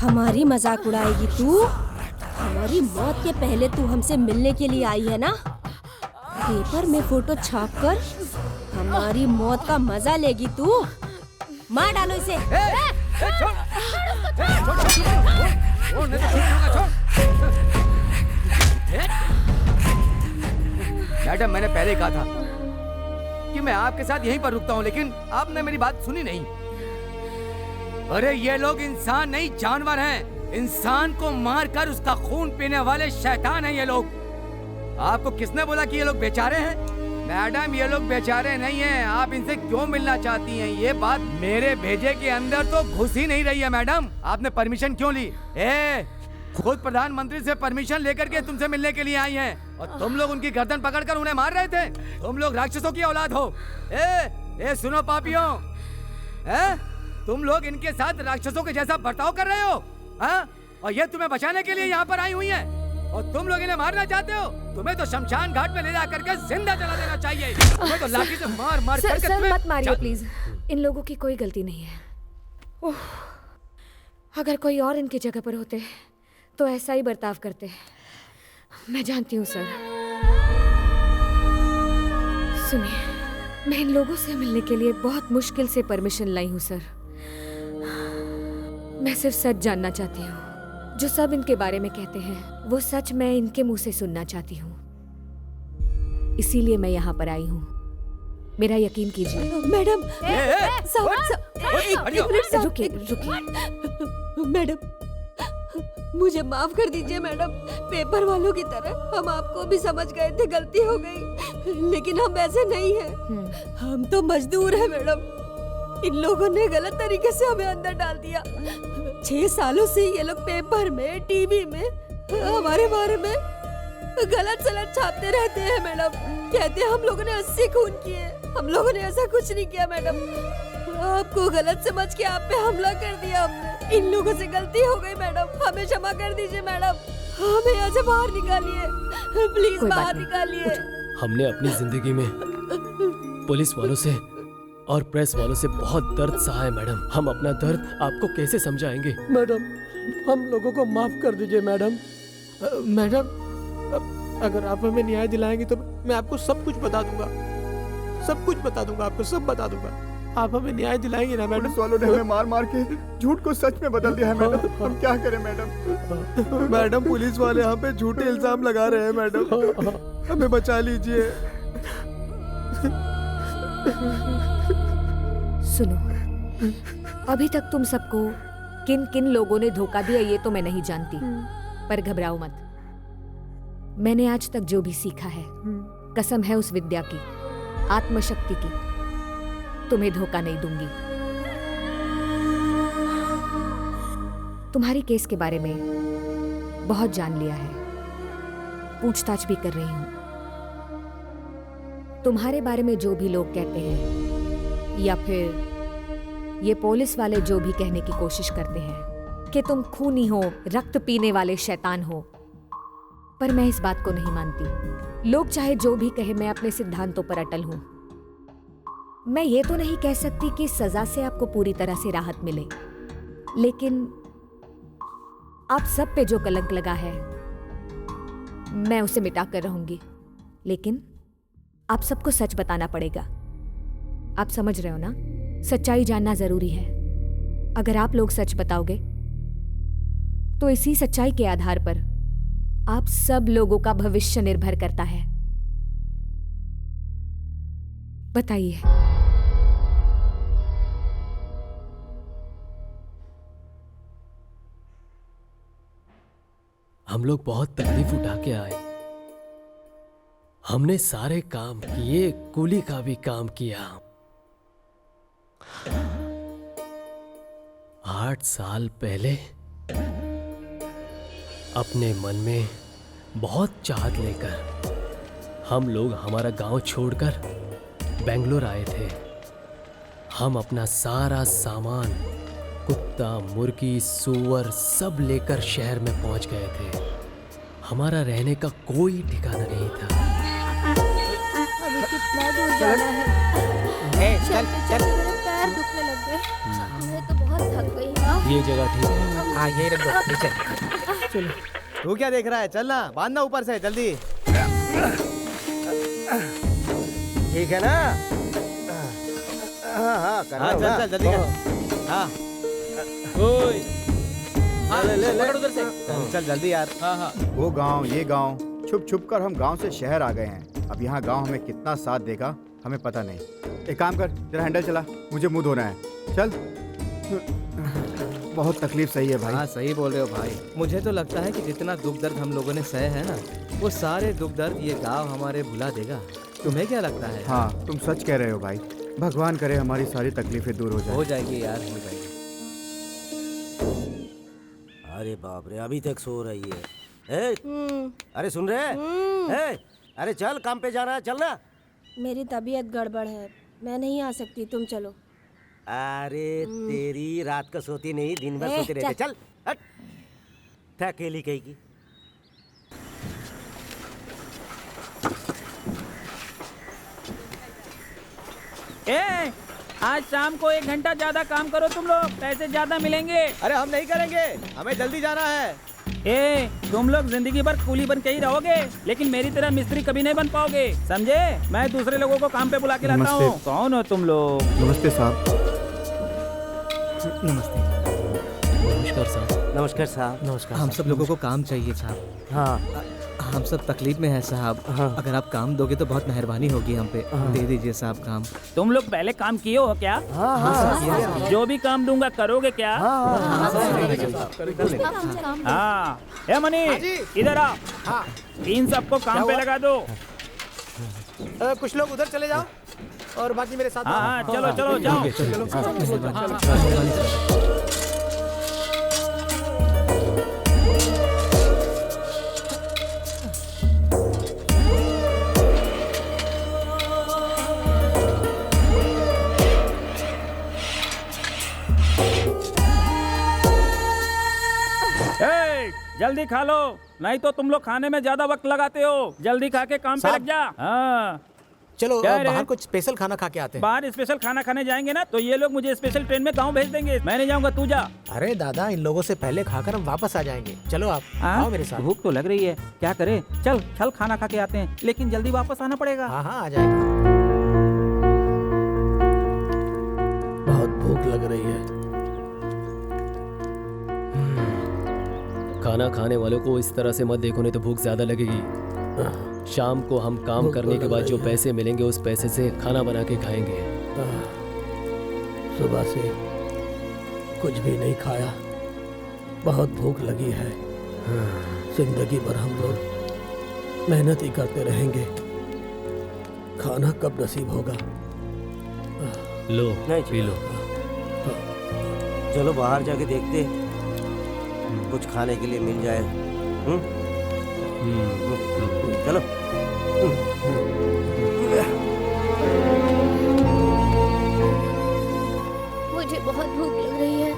हमारी मजाक उड़ाएगी तू? हमारी मौत के पहले तू हमसे मिलने के लिए आई है ना? पेपर में फोटो छापकर हमारी मौत का मजा लेगी तू? मार डालो इसे। मैडम, मैंने पहले कहा था कि मैं आपके साथ यहीं पर रुकता हूँ, लेकिन आपने मेरी बात सुनी नहीं। अरे ये लोग इंसान नहीं जानवर हैं। इंसान को मारकर उसका खून पीने वाले शैतान हैं ये लोग। आपको किसने बोला कि ये लोग बेचारे हैं? मैडम, ये लोग बेचारे नहीं हैं। आप इनसे क्यों मिलना चाहती हैं? ये बात मेरे भेजे के अंदर तो घुस ही नहीं रही है। मैडम, आपने परमिशन क्यों ली? खुद प्रधानमंत्री से परमिशन लेकर के तुमसे मिलने के लिए आई हैं और तुम लोग उनकी गर्दन पकड़कर उन्हें मार रहे थे। तुम लोग राक्षसों की औलाद हो। सुनो पापियों, तुम लोग इनके साथ राक्षसों के जैसा बर्ताव कर रहे हो, और ये तुम्हें बचाने के लिए यहाँ पर आई हुई है और तुम लोग इन्हें मारना चाहते हो। तुम्हें तो शमशान घाट में ले जा करके जिंदा जला देना चाहिए। तुम्हें तो लाठी से मार मार सर, करके सर मत मारिए प्लीज। इन लोगों की कोई गलती नहीं है। ओह, अगर कोई और इनकी जगह पर होते तो ऐसा ही बर्ताव करते। मैं जानती हूँ सर। सुनिए, मैं इन लोगों से मिलने के लिए बहुत मुश्किल से परमिशन लाई हूँ सर। मैं सिर्फ सच जानना चाहती हूँ। जो सब इनके बारे में कहते हैं वो सच मैं इनके मुंह से सुनना चाहती हूँ। इसीलिए मैं यहाँ पर आई हूँ। मेरा यकीन कीजिए। मैडम, रुकिए। मैडम, मुझे माफ कर दीजिए मैडम। पेपर वालों की तरह हम आपको भी समझ गए थे, गलती हो गई, लेकिन हम ऐसे नहीं हैं। हम तो मजदूर हैं मैडम। इन लोगों ने गलत तरीके से हमें अंदर डाल दिया। 6 सालों से ये लोग पेपर में, टीवी में हमारे बारे में गलत सलत छापते रहते हैं मैडम। कहते हैं हम लोगों ने 80 खून किए। हम लोगों ने ऐसा कुछ नहीं किया मैडम। आपको गलत समझ के आप पे हमला कर दिया हमने। इन लोगों से गलती हो गई मैडम। हमें क्षमा कर दीजिए मैडम। हमें यहाँ से बाहर निकालिए, प्लीज बाहर निकालिए। हमने अपनी जिंदगी में पुलिस वालों से और प्रेस वालों से बहुत दर्द सहा है मैडम। हम अपना दर्द आपको कैसे समझाएंगे? मैडम, हम लोगों को माफ कर दीजिए मैडम। मैडम, अगर आप हमें न्याय दिलाएंगे तो मैं आपको सब कुछ बता दूंगा। सब कुछ बता दूंगा, आपको सब बता दूंगा। आप हमें न्याय दिलाएंगे ना मैडम? पुलिस वालों ने हमें मार मार के झूठ को सच में बदल दिया है मैडम। हम क्या करें मैडम? मैडम, पुलिस वाले हम पे झूठे इल्जाम लगा रहे हैं मैडम। हमें बचा लीजिए। सुनो, अभी तक तुम सबको किन किन लोगों ने धोखा दिया ये तो मैं नहीं जानती, पर घबराओ मत। मैंने आज तक जो भी सीखा है, कसम है उस विद्या की, आत्मशक्ति की, तुम्हें धोखा नहीं दूंगी। तुम्हारी केस के बारे में बहुत जान लिया है, पूछताछ भी कर रही हूं। तुम्हारे बारे में जो भी लोग कहते हैं या फिर ये पुलिस वाले जो भी कहने की कोशिश करते हैं कि तुम खूनी हो, रक्त पीने वाले शैतान हो, पर मैं इस बात को नहीं मानती। लोग चाहे जो भी कहे, मैं अपने सिद्धांतों पर अटल हूं। मैं ये तो नहीं कह सकती कि सजा से आपको पूरी तरह से राहत मिले, लेकिन आप सब पे जो कलंक लगा है मैं उसे मिटा कर रहूंगी। लेकिन आप सबको सच बताना पड़ेगा। आप समझ रहे हो ना? सच्चाई जानना जरूरी है। अगर आप लोग सच बताओगे तो इसी सच्चाई के आधार पर आप सब लोगों का भविष्य निर्भर करता है। बताइए। हम लोग बहुत तकलीफ उठा के आए, हमने सारे काम किए, कुली का भी काम किया। 8 साल पहले अपने मन में बहुत चाहत लेकर हम लोग हमारा गांव छोड़कर बेंगलोर आए थे। हम अपना सारा सामान, कुत्ता, मुर्गी, सूअर सब लेकर शहर में पहुंच गए थे। हमारा रहने का कोई ठिकाना नहीं था। अभी कितना दूर जाना है? चल चल। मेरे पैर दुखने लग गए। मैं तो बहुत थक गई हूँ। ये जगह ठीक है। हाँ यही रख दो, नीचे। चलो। तू क्या देख रहा है? चल ना, बांधना ऊपर से जल्दी। ठीक है ना? हाँ कर हाँ, चल चल जल्दी कर। हाँ ओए, ले पकड़ उधर से। चल जल्दी यार। हाँ हाँ। वो गांव, ये गांव, छुप छुप कर हम गांव से शहर आ गए हैं। अब यहाँ गांव हमें कितना साथ देगा हमें पता नहीं। एक काम कर, तेरा हैंडल चला, मुझे मुंह धोना है। चल। बहुत तकलीफ सही है भाई। हाँ सही बोल रहे हो भाई। मुझे तो लगता है कि जितना दुख दर्द हम लोगों ने सहे है ना, वो सारे दुख दर्द ये गांव हमारे भुला देगा। तुम्हें क्या लगता है? हाँ तुम सच कह रहे हो भाई। भगवान करे हमारी सारी तकलीफें दूर हो जाए। हो जाएगी यार, हो जाएगी। अरे बाप रे, अभी तक सो रही है। अरे सुन रहे? अरे चल, काम पे जाना है, चल ना। मेरी तबीयत गड़बड़ है, मैं नहीं आ सकती, तुम चलो। अरे तेरी रात को सोती नहीं, दिन भर सोते रहते। चल हट। अकेली कहेगी। आज शाम को 1 घंटा ज्यादा काम करो तुम लोग, पैसे ज्यादा मिलेंगे। अरे हम नहीं करेंगे, हमें जल्दी जाना है। तुम लोग जिंदगी भर कूली बन के ही रहोगे, लेकिन मेरी तरह मिस्त्री कभी नहीं बन पाओगे, समझे? मैं दूसरे लोगों को काम पे बुला के लाता हूँ। कौन हो तुम लोग? नमस्ते साहब। नमस्ते। नमस्कार साहब। नमस्कार साहब। नमस्कार। हम सब लोगों को काम चाहिए साहब। हाँ हम सब तकलीफ में हैं साहब। हाँ। अगर आप काम दोगे तो बहुत मेहरबानी होगी हम पे। दे दीजिए साहब काम। तुम लोग पहले काम किए हो क्या? हाँ। जो भी काम दूंगा करोगे क्या? हाँ। ए मनी, इधर आ। इन सबको काम पे लगा दो। कुछ लोग उधर चले जाओ और बाकी मेरे साथ। हाँ चलो चलो जाओ। जल्दी खा लो, नहीं तो तुम लोग खाने में ज्यादा वक्त लगाते हो। जल्दी खा के काम पे लग जा। हाँ चलो क्या बाहर कुछ स्पेशल खाना खा के आते हैं। बाहर स्पेशल खाना खाने जाएंगे ना तो ये लोग मुझे स्पेशल ट्रेन में गांव भेज देंगे। मैं नहीं जाऊंगा, तू जा। अरे दादा, इन लोगों से पहले खाकर हम वापस आ जाएंगे। चलो आप आओ मेरे साथ। भूख तो लग रही है, क्या करे? चल चल खाना खा के आते हैं, लेकिन जल्दी वापस आना पड़ेगा। हाँ हाँ आ जाएगा। बहुत भूख लग रही है। खाना खाने वालों को इस तरह से मत देखो, नहीं तो भूख ज्यादा लगेगी। शाम को हम काम करने के बाद जो पैसे मिलेंगे उस पैसे से खाना बना के खाएंगे। सुबह से कुछ भी नहीं खाया, बहुत भूख लगी है। जिंदगी भर हम लोग मेहनत ही करते रहेंगे, खाना कब नसीब होगा? लो नहीं पी लो। चलो बाहर जाके देखते, कुछ खाने के लिए मिल जाए। चलो। मुझे बहुत भूख लग रही है,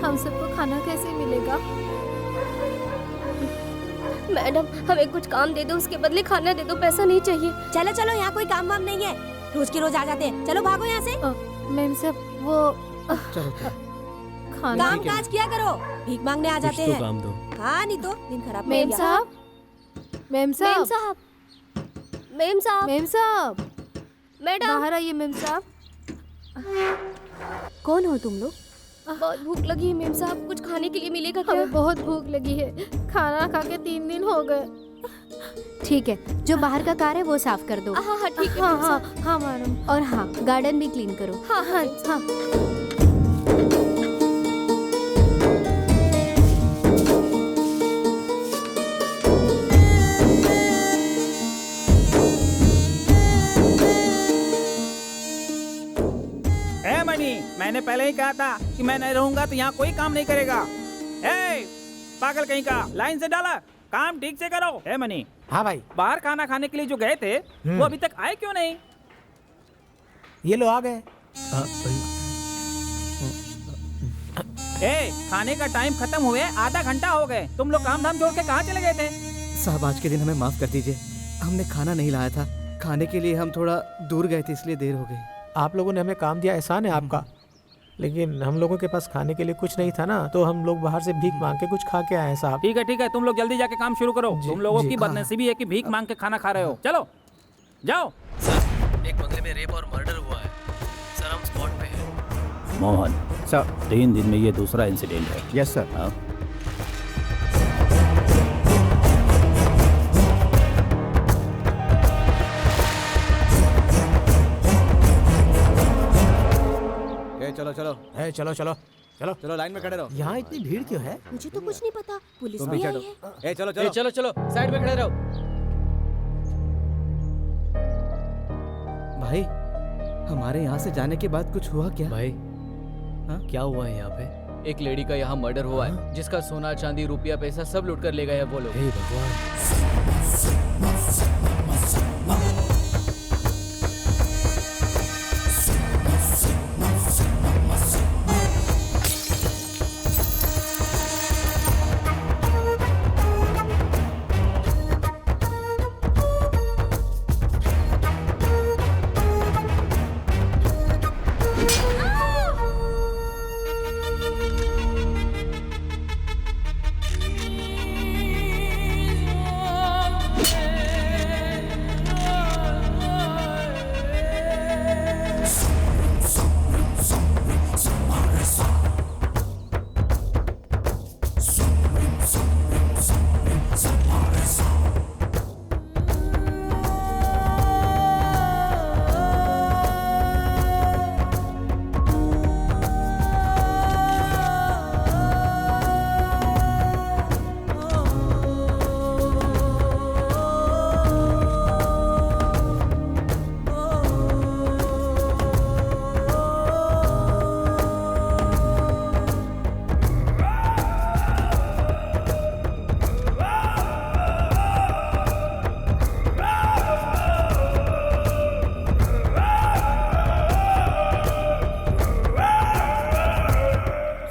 हम सबको खाना कैसे मिलेगा? मैडम हमें कुछ काम दे दो, उसके बदले खाना दे दो, पैसा नहीं चाहिए। चलो चलो, यहाँ कोई काम वाम नहीं है, रोज की रोज आ जाते हैं। चलो भागो यहाँ से। मैम साहब वो खाना काम काज किया करो, भीख मांगने आ जाते हैं। काम दो। हाँ नहीं तो दिन खराब। मैम साहब, मैम साहब, मैम साहब, मैम साहब, मैडम बाहर आइए। मैम साहब, कौन हो तुम लोग? बहुत भूख लगी है मैम साहब, कुछ खाने के लिए मिलेगा क्या? हमें बहुत भूख लगी है, खाना खा के 3 दिन हो गए। ठीक है, जो बाहर का कार है वो साफ कर दो। हाँ हाँ ठीक है। हाँ हाँ हाँ मैडम। और हाँ, गार्डन भी क्लीन करो। हाँ हाँ हाँ। था कि मैं नहीं रहूंगा तो यहाँ कोई काम नहीं करेगा। ए, पागल कहीं का, लाइन से डाला, काम ठीक से करो। A money. हाँ भाई। बाहर खाना खाने के लिए जो गए थे वो अभी तक आए क्यों नहीं? ये लो आ गए। ए, खाने का टाइम खत्म हुए आधा घंटा हो गए, तुम लोग काम धाम छोड़ के कहाँ चले गए थे? साहब आज के दिन हमें माफ कर दीजिए, हमने खाना नहीं लाया था, खाने के लिए हम थोड़ा दूर गए थे इसलिए देर हो गई। आप लोगों ने हमें काम दिया, एहसान है आपका, लेकिन हम लोगों के पास खाने के लिए कुछ नहीं था ना, तो हम लोग बाहर से भीख मांग के कुछ खा के आए साहब। ठीक है, तुम लोग जल्दी जाके काम शुरू करो। तुम लोगों की बदनसीबी है कि भीख मांग के खाना खा रहे हो। चलो जाओ। सर, एक बंगले में रेप और मर्डर हुआ है सर, हम स्पॉट पे हैं। मोहन सर, 3 दिन में ये दूसरा इंसिडेंट है। Yes sir. हाँ? चलो चलो चलो चलो चलो चलो लाइन में खड़े रहो। यहाँ इतनी भीड़ क्यों है? मुझे तो कुछ नहीं पता, पुलिस तुम भी भी आई चलो। है। चलो चलो चलो चलो साइड में खड़े रहो। भाई हमारे यहाँ से जाने के बाद कुछ हुआ क्या? भाई क्या हुआ है यहाँ पे? एक लेडी का यहाँ मर्डर हुआ है, जिसका सोना चांदी रुपया पैसा सब लूट कर ले गए हैं वो लोग। हे भगवान।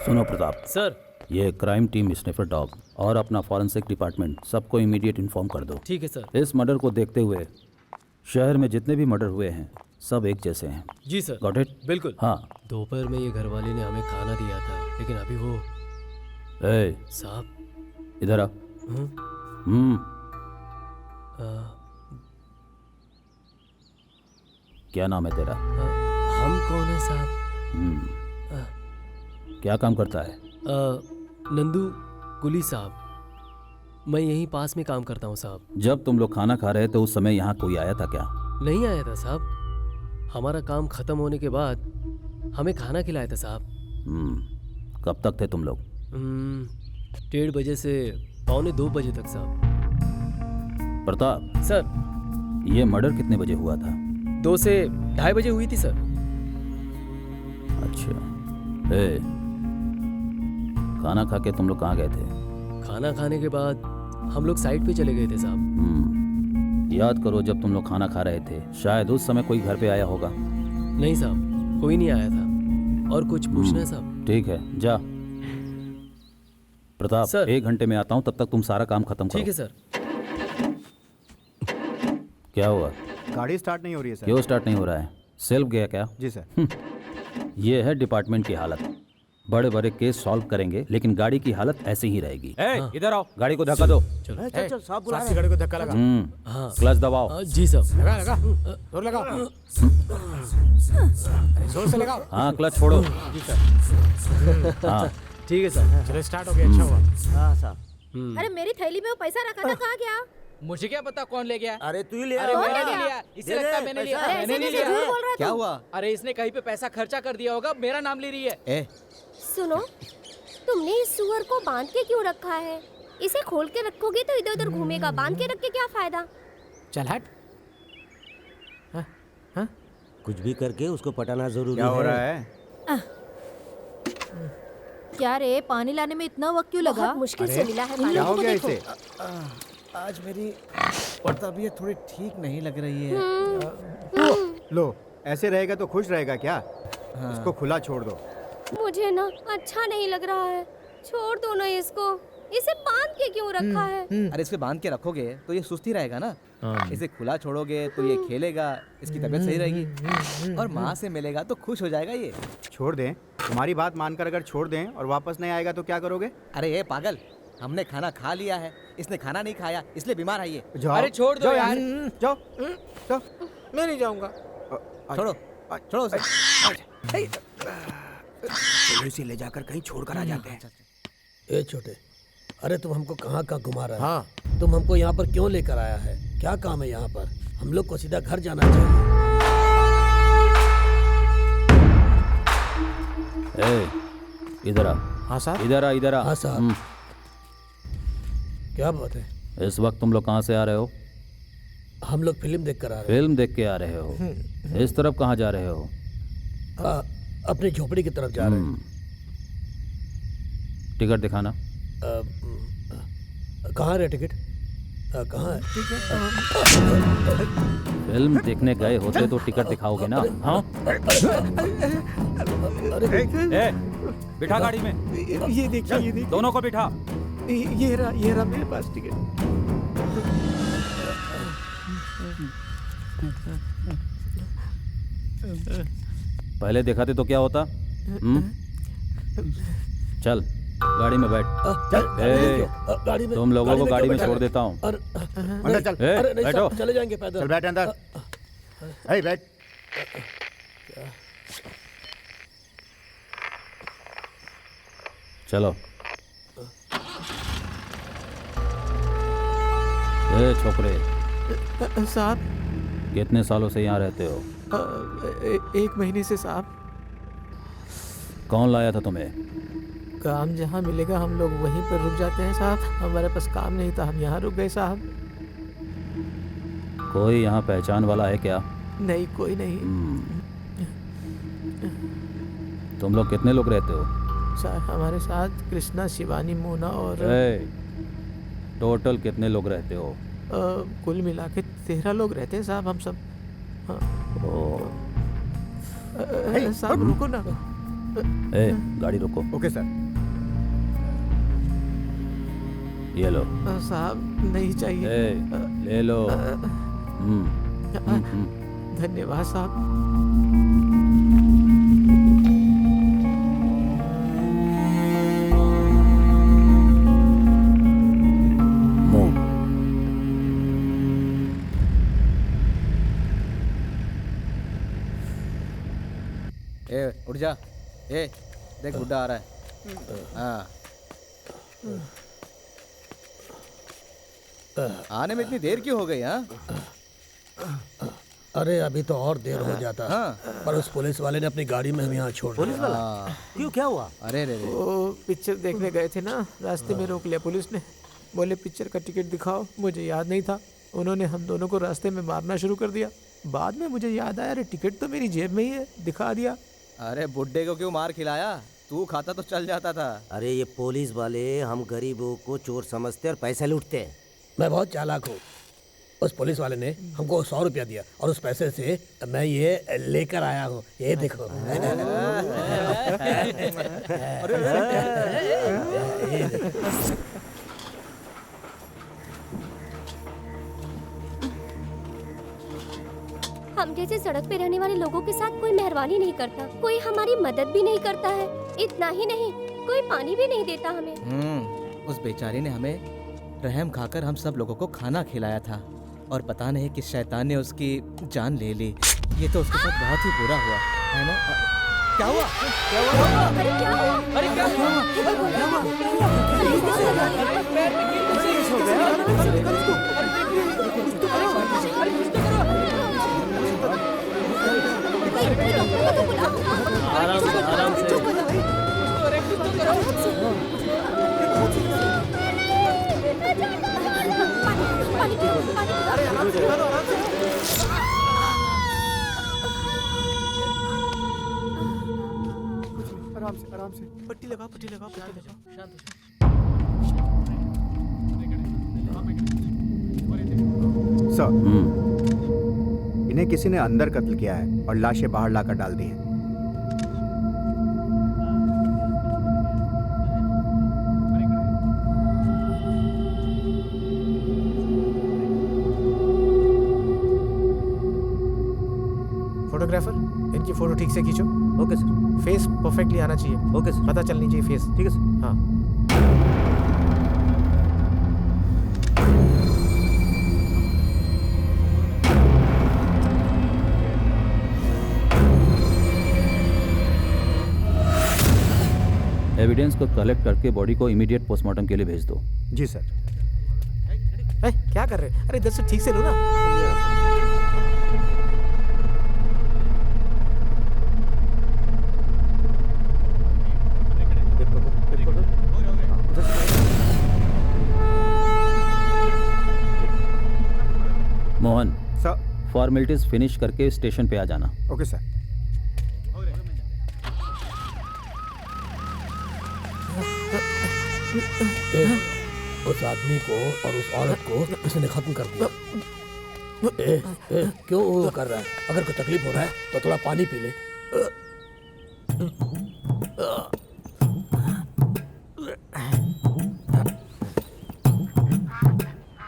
सुनो प्रताप सर, ये क्राइम टीम, स्निफर डॉग और अपना फॉरेंसिक डिपार्टमेंट सबको इमीडिएट इन्फॉर्म कर दो। ठीक है सर। इस मर्डर को देखते हुए शहर में जितने भी मर्डर हुए हैं सब एक जैसे हैं। जी सर। Got it? बिल्कुल। हाँ। दोपहर में ये घरवाले ने हमें खाना दिया था, लेकिन अभी वो साहब इधर आ। क्या नाम है तेरा? हम कौन है साहब? क्या काम करता है? नंदू कुली साहब, मैं यहीं पास में काम करता हूँ साहब। जब तुम लोग खाना खा रहे थे उस समय यहाँ कोई आया था क्या? नहीं आया था साहब, हमारा काम खत्म होने के बाद हमें खाना खिलाया था साहब। कब तक थे तुम लोग? 1:30 बजे से 1:45 बजे तक साहब। प्रताप सर, ये मर्डर कितने बजे हुआ था? 2 से 2:30 बजे हुई थी सर। अच्छा। खाना खा के तुम लोग कहाँ गए थे? खाना खाने के बाद हम लोग साइड पे चले गए थे साहब। याद करो जब तुम लोग खाना खा रहे थे शायद उस समय कोई घर पे आया होगा। नहीं साहब, कोई नहीं आया था। और कुछ पूछना है साहब? ठीक है, जा। प्रताप सर, 1 घंटे में आता हूँ, तब तक तुम सारा काम खत्म करो। ठीक है सर। क्या हुआ? गाड़ी स्टार्ट नहीं हो रही है सर। क्यों स्टार्ट नहीं हो रहा है? सेल्फ गया क्या? जी सर। ये है डिपार्टमेंट की हालत। बड़े बड़े केस सॉल्व करेंगे लेकिन गाड़ी की हालत ऐसे ही रहेगी। इधर आओ, गाड़ी को धक्का दो। चलो चल साहब बुला रहे हैं। गाड़ी को धक्का लगा। क्लच दबाओ। जी साहब। लगा लगा, जोर लगाओ। जोर से लगाओ। हाँ, क्लच छोड़ो। जी सर। हाँ ठीक है सर। चलो स्टार्ट हो गया, अच्छा हुआ। हाँ साहब। अरे मेरी थैली में वो पैसा रखा था, कहाँ गया? मुझे क्या पता कौन ले गया? अरे तू ही ले अरे आया। मैंने नहीं लिया, इसे लगता है मैंने लिया। अरे मैंने नहीं ऐसे कैसे झूठ लिया। बोल रहा है क्या तू? हुआ? अरे इसने कहीं पे पैसा खर्चा कर दिया होगा, मेरा नाम ले रही है। सुनो, तुमने इस सुअर को बांध के क्यों रखा है? इसे खोल के रखोगे तो इधर उधर घूमेगा, बांध के रख के क्या फायदा? चल हट। कुछ भी करके उसको पटाना जरूरी है। क्या हो रहा है? क्या रे, पानी लाने में इतना वक्त क्यों लगा? बहुत मुश्किल से मिला है क्या पानी। हो गया इसे? आज मेरी तबीयत थोड़ी ठीक नहीं लग रही है। लो, ऐसे रहेगा तो खुश रहेगा क्या? इसको खुला छोड़ दो। मुझे ना अच्छा नहीं लग रहा है, छोड़ दो ना इसको। इसे बांध के क्यों रखा है? अरे इसे बांध के रखोगे तो ये सुस्ती रहेगा ना। इसे खुला छोड़ोगे तो ये खेलेगा, इसकी तबीयत सही रहेगी और माँ से मिलेगा तो खुश हो जाएगा ये। छोड़ दें? तुम्हारी बात मानकर अगर छोड़ दें और वापस नहीं आएगा तो क्या करोगे? अरे ये पागल, हमने खाना खा लिया है, इसने खाना नहीं खाया इसलिए बीमार है ये। अरे छोड़ दो यार। जाओ जाओ। मैं नहीं जाऊंगा। छोड़ो छोड़ो उसे। चलो इसे ले जाकर कहीं छोड़कर आ जाते हैं। ए छोटे, अरे तुम हमको कहाँ कहाँ घुमा रहा है? हाँ, तुम हमको यहाँ पर क्यों लेकर आया है? क्या काम है यहाँ पर? हम लोग को सीधा घर जाना चाहिए। इधर आ। हाँ साहब। इधर आ, इधर आ। हाँ साहब। क्या बात है? इस वक्त तुम लोग कहाँ से आ रहे हो? हम लोग फिल्म देख कर आ रहे फिल्म देख के आ रहे हो? इस तरफ कहाँ जा रहे हो? अपनी झोपड़ी की तरफ जा रहे हैं। टिकट दिखाना। कहाँ है टिकट? कहाँ है? फिल्म देखने गए होते तो टिकट दिखाओगे ना? हाँ। ए, बिठा गाड़ी में। ये देखिए, ये देखिए। दोनों को बिठा। ये रहा मेरे पास टिकट। पहले दिखाते तो क्या होता? चल गाड़ी में बैठ। गाड़ी में, तुम लोगों को गाड़ी में छोड़ देता हूँ। अंदर चल। बैठो। चले जाएंगे पैदल। चल बैठ अंदर। बैठ। चलो। छोकरे साहब, कितने सालों से यहाँ रहते हो? 1 महीने से साहब। कौन लाया था तुम्हें? काम जहाँ मिलेगा हम लोग वहीं पर रुक जाते हैं साहब। हमारे पास काम नहीं था, हम यहाँ रुक गए साहब। कोई यहाँ पहचान वाला है क्या? नहीं, कोई नहीं। तुम लोग कितने लोग रहते हो? सर हमारे साथ कृष्णा, शिवानी, मोना और टोटल कितने लोग रहते हो? कुल मिला के 13 लोग रहते हैं साहब हम सब। साहब रुको ना। गाड़ी रोको। Okay sir. ये लो। साहब नहीं चाहिए। ले लो। धन्यवाद साहब। उठ जा। देख बुड्ढा आ रहा है। हाँ। आने में इतनी देर क्यों हो गई? हाँ, अरे अभी तो और देर हो जाता। पर उस पुलिस वाले ने अपनी गाड़ी में हम यहाँ छोड़ दिया। पुलिस वाला? क्यों, क्या हुआ? अरे वो पिक्चर देखने गए थे ना, रास्ते में रोक लिया पुलिस ने। बोले पिक्चर का टिकट दिखाओ। मुझे याद नहीं था, उन्होंने हम दोनों को रास्ते में मारना शुरू कर दिया। बाद में मुझे याद आया, अरे टिकट तो मेरी जेब में ही है, दिखा दिया। अरे बुड्ढे को क्यों मार खिलाया? तू खाता तो चल जाता था। अरे ये पुलिस वाले हम गरीबों को चोर समझते और पैसे लूटते हैं। मैं बहुत चालाक हूँ। उस पुलिस वाले ने हमको 100 रुपया दिया और उस पैसे से मैं ये लेकर आया हूँ। ये देखो। हम जैसे सड़क पे रहने वाले लोगों के साथ कोई मेहरबानी नहीं करता, कोई हमारी मदद भी नहीं करता है। इतना ही नहीं, कोई पानी भी नहीं देता हमें। उस बेचारी ने हमें रहम खाकर हम सब लोगों को खाना खिलाया था और पता नहीं किस शैतान ने उसकी जान ले ली। ये तो उसके साथ बहुत ही बुरा हुआ है ना? क्या हुआ? क्या हुआ? अरे क्या हुआ? अरे क्या हुआ? आराम से, आराम से। आराम से, आराम आराम से पट्टी लगाओ पट्टी लगाओ पट्टी लगाओ। सर, इन्हें किसी ने अंदर कत्ल किया है और लाशें बाहर लाकर डाल दी हैं। फोटोग्राफर, इनकी फोटो ठीक से खींचो। Okay sir. फेस परफेक्टली आना चाहिए। Okay sir. पता चलनी चाहिए फेस। ठीक है सर। हाँ। एविडेंस को कलेक्ट करके बॉडी को इमीडिएट पोस्टमार्टम के लिए भेज दो। जी सर। क्या कर रहे हैं? अरे इधर से ठीक से लो ना। मोहन सर, फॉर्मेलिटीज फिनिश करके स्टेशन पे आ जाना। Okay sir. उस आदमी को और उस औरत को इसने खत्म कर दिया। क्यों वो कर रहा है? अगर कोई तकलीफ हो रहा है तो थोड़ा पानी पी ले।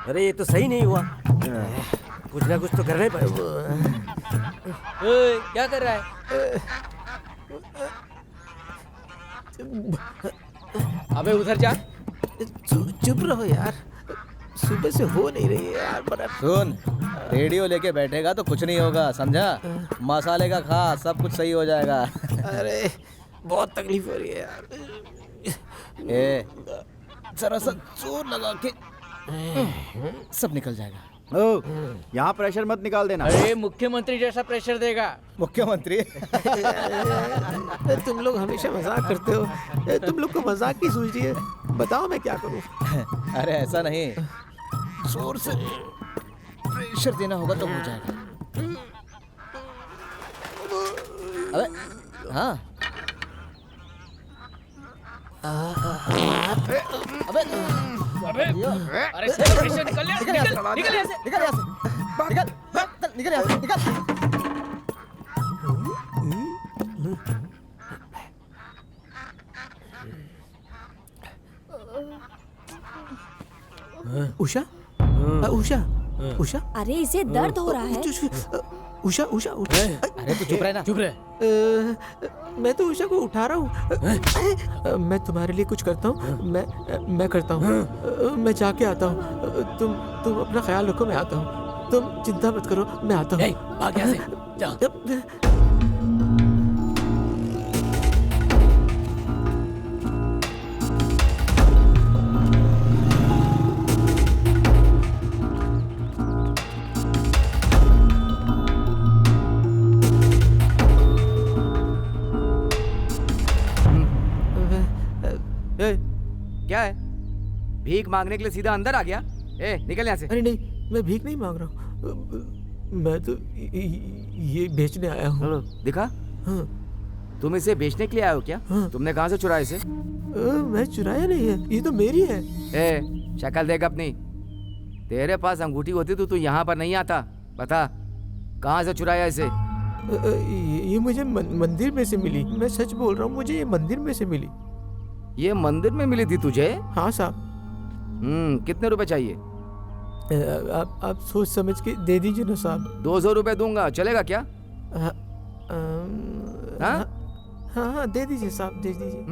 अरे ये तो सही नहीं हुआ, कुछ ना कुछ तो करना ही पड़ेगा। क्या कर रहा है? अबे उधर जा। चुप रहो यार, सुबह से हो नहीं रही है यार। बड़ा सुन, रेडियो लेके बैठेगा तो कुछ नहीं होगा, समझा? मसाले का खा, सब कुछ सही हो जाएगा। अरे बहुत तकलीफ हो रही है यार। ए, जरा सा जोर लगा के सब निकल जाएगा। ओ, यहाँ प्रेशर मत निकाल देना। अरे मुख्यमंत्री जैसा प्रेशर देगा। मुख्यमंत्री? तुम लोग हमेशा मजाक करते हो, तुम लोग को मजाक की सूझी है। बताओ मैं क्या करूं? अरे ऐसा नहीं, जोर से प्रेशर देना होगा तो हो जाएगा। अबे हाँ, अबे अरे प्रेशर निकल यहाँ से, निकल यहाँ से, निकल यहाँ से, निकल, निकल यहाँ से, निकल। उषा, उषा, उषा। अरे इसे दर्द हो रहा है। उषा, उषा, उषा। अरे तू चुप रहे ना। चुप रहे। मैं तो उषा को उठा रहा हूँ। मैं तुम्हारे लिए कुछ करता हूँ। मैं करता हूँ। मैं जाके आता हूँ। तुम अपना ख्याल रखो, मैं आता हूँ। तुम चिंता मत करो, मैं आता हूँ। भाग यहाँ से, जा। क्या है? भीख मांगने के लिए सीधा अंदर आ गया? ए, निकल यहाँ से। अरे नहीं, मैं भीख नहीं मांग रहा हूँ। मैं तो ये बेचने आया हूँ। दिखा? हाँ। तुम इसे बेचने के लिए आए हो क्या? हाँ। तुमने कहाँ से चुराया इसे? मैं चुराया नहीं है, ये तो मेरी है। ए, शक्ल देख अपनी। तेरे पास अंगूठी होती तो तू यहाँ पर नहीं आता। बता, कहाँ से चुराया इसे? ये मुझे मंदिर में से मिली। मैं सच बोल रहा हूँ, मुझे ये मंदिर में से मिली। ये मंदिर में मिली थी तुझे? हाँ साहब। कितने रुपए चाहिए? आप सोच समझ के दे दीजिए ना साहब। 200 रुपए दूंगा, चलेगा क्या? हाँ, दे दीजिए साहब, दे दीजिए।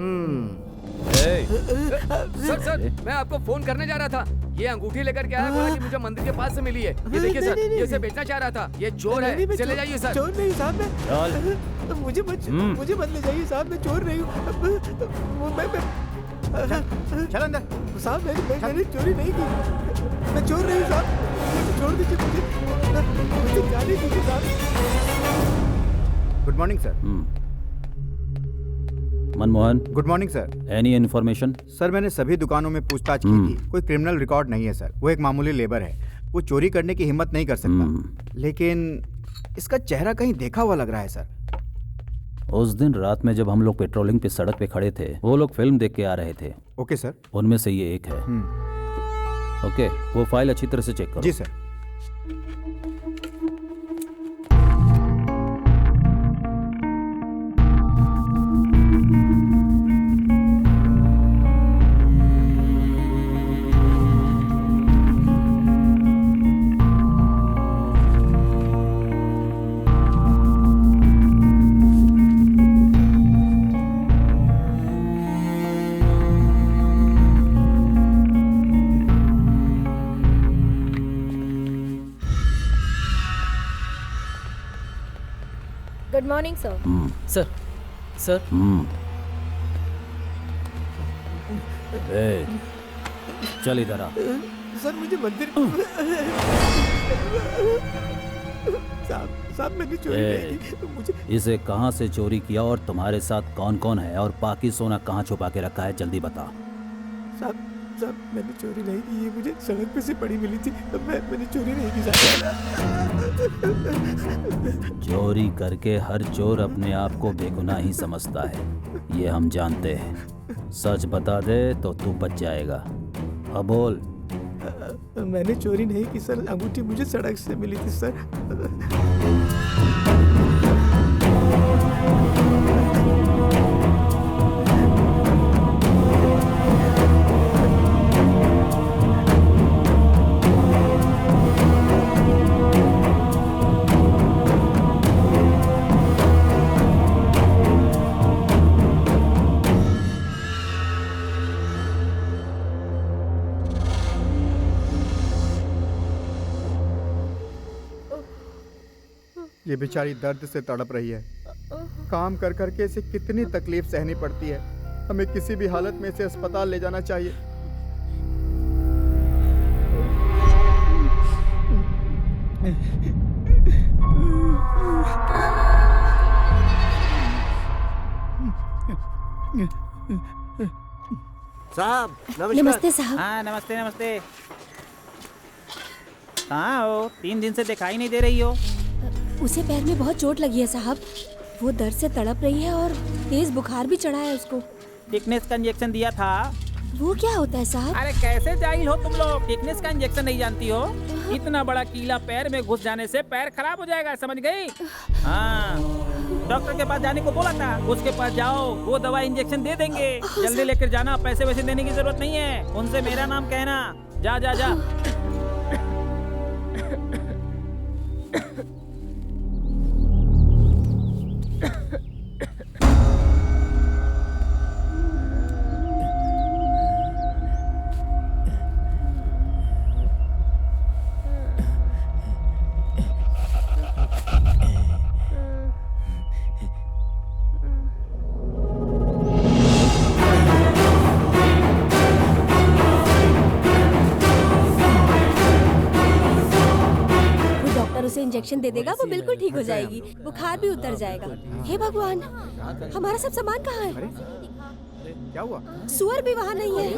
सर, मैं आपको फोन करने जा रहा था। ये अंगूठी लेकर के आया, बोला कि मुझे मंदिर के पास से मिली है। ये देखिए सर, ये इसे बेचना चाह रहा था। ये चोर है, चले जाइए सर। चोर नहीं साहब, मुझे मत ले जाइए साहब, मैं चोर नहीं हूँ। चल अंदर। साहब मैंने चोरी नहीं की, मैं चोर नहीं हूँ साहब, मुझे छोड़ दीजिए, मुझे जाने दीजिए साहब। Good morning sir. Manmohan. Good morning sir. Any information? Sir, मैंने सभी दुकानों में पूछताछ की थी, कोई क्रिमिनल रिकॉर्ड नहीं है सर। वो एक मामूली लेबर है, वो चोरी करने की हिम्मत नहीं कर सकता। लेकिन इसका चेहरा कहीं देखा हुआ लग रहा है सर। उस दिन रात में जब हम लोग पेट्रोलिंग पे सड़क पे खड़े थे, वो लोग फिल्म देख के आ रहे थे। Okay sir. उनमें से ये एक है। ओके, वो फाइल अच्छी तरह से चेक करो। जी sir. Good morning sir. Sir ए, चल इधर आ। सर मुझे मंदिर साहब मैंने चोरी नहीं की। मुझे इसे कहाँ से चोरी किया और तुम्हारे साथ कौन कौन है, और बाकी सोना कहाँ छुपा के रखा है, जल्दी बता। साहब मैंने चोरी नहीं की, ये मुझे सड़क पे से पड़ी मिली थी। मैंने चोरी नहीं की साहब। चोरी करके हर चोर अपने आप को बेगुनाह ही समझता है, ये हम जानते हैं। सच बता दे तो तू बच जाएगा। अब बोल। मैंने चोरी नहीं की सर, अंगूठी मुझे सड़क से मिली थी सर। ये बेचारी दर्द से तड़प रही है। काम कर करके इसे कितनी तकलीफ सहनी पड़ती है। हमें किसी भी हालत में इसे अस्पताल ले जाना चाहिए। साहब नमस्ते साहब। हाँ नमस्ते नमस्ते। कहाँ हो? 3 दिन से दिखाई नहीं दे रही हो। उसे पैर में बहुत चोट लगी है साहब, वो दर्द से तड़प रही है और तेज बुखार भी चढ़ा है उसको। टिकनेस का इंजेक्शन दिया था। वो क्या होता है साहब? अरे कैसे जाहिल हो तुम लोग, टिकनेस का इंजेक्शन नहीं जानती हो? इतना बड़ा कीला पैर में घुस जाने से पैर खराब हो जाएगा, समझ गई? हाँ, डॉक्टर के पास जाने को बोला था, उसके पास जाओ, वो दवा इंजेक्शन दे देंगे। जल्दी लेकर जाना, पैसे वैसे देने की जरूरत नहीं है। उनसे मेरा नाम कहना। जा जा जा। इंजेक्शन दे देगा, वो बिल्कुल ठीक हो जाएगी, बुखार भी उतर जाएगा। हे भगवान, हमारा सब सामान कहाँ है? क्या हुआ? सुअर भी वहाँ नहीं है।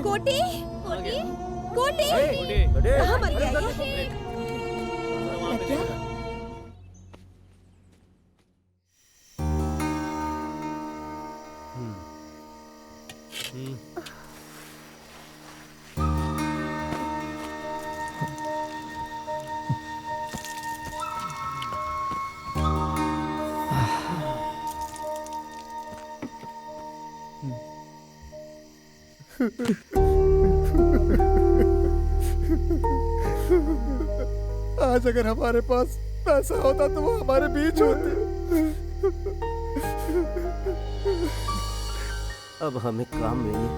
कोटी, कोटी, कहाँ मर गया ये? लग गया? आज अगर हमारे पास पैसा होता तो वो हमारे बीच होते। अब हमें काम मिले।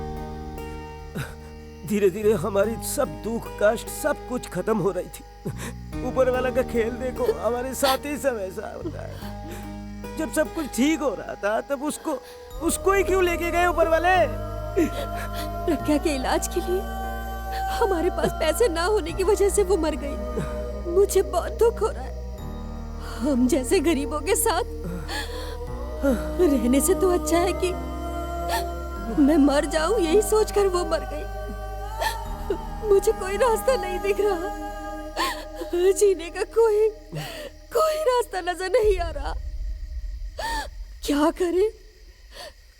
धीरे धीरे हमारी सब दुख कष्ट सब कुछ खत्म हो रही थी। ऊपर वाला का खेल देखो, हमारे साथ ही सब ऐसा होता है। जब सब कुछ ठीक हो रहा था तब उसको ही क्यों लेके गए ऊपर वाले? प्रज्ञा के इलाज के लिए हमारे पास पैसे ना होने की वजह से वो मर गई। मुझे बहुत दुख हो रहा है। हम जैसे गरीबों के साथ रहने से तो अच्छा है कि मैं मर जाऊं, यही सोचकर वो मर गई। मुझे कोई रास्ता नहीं दिख रहा, जीने का कोई रास्ता नजर नहीं आ रहा। क्या करें?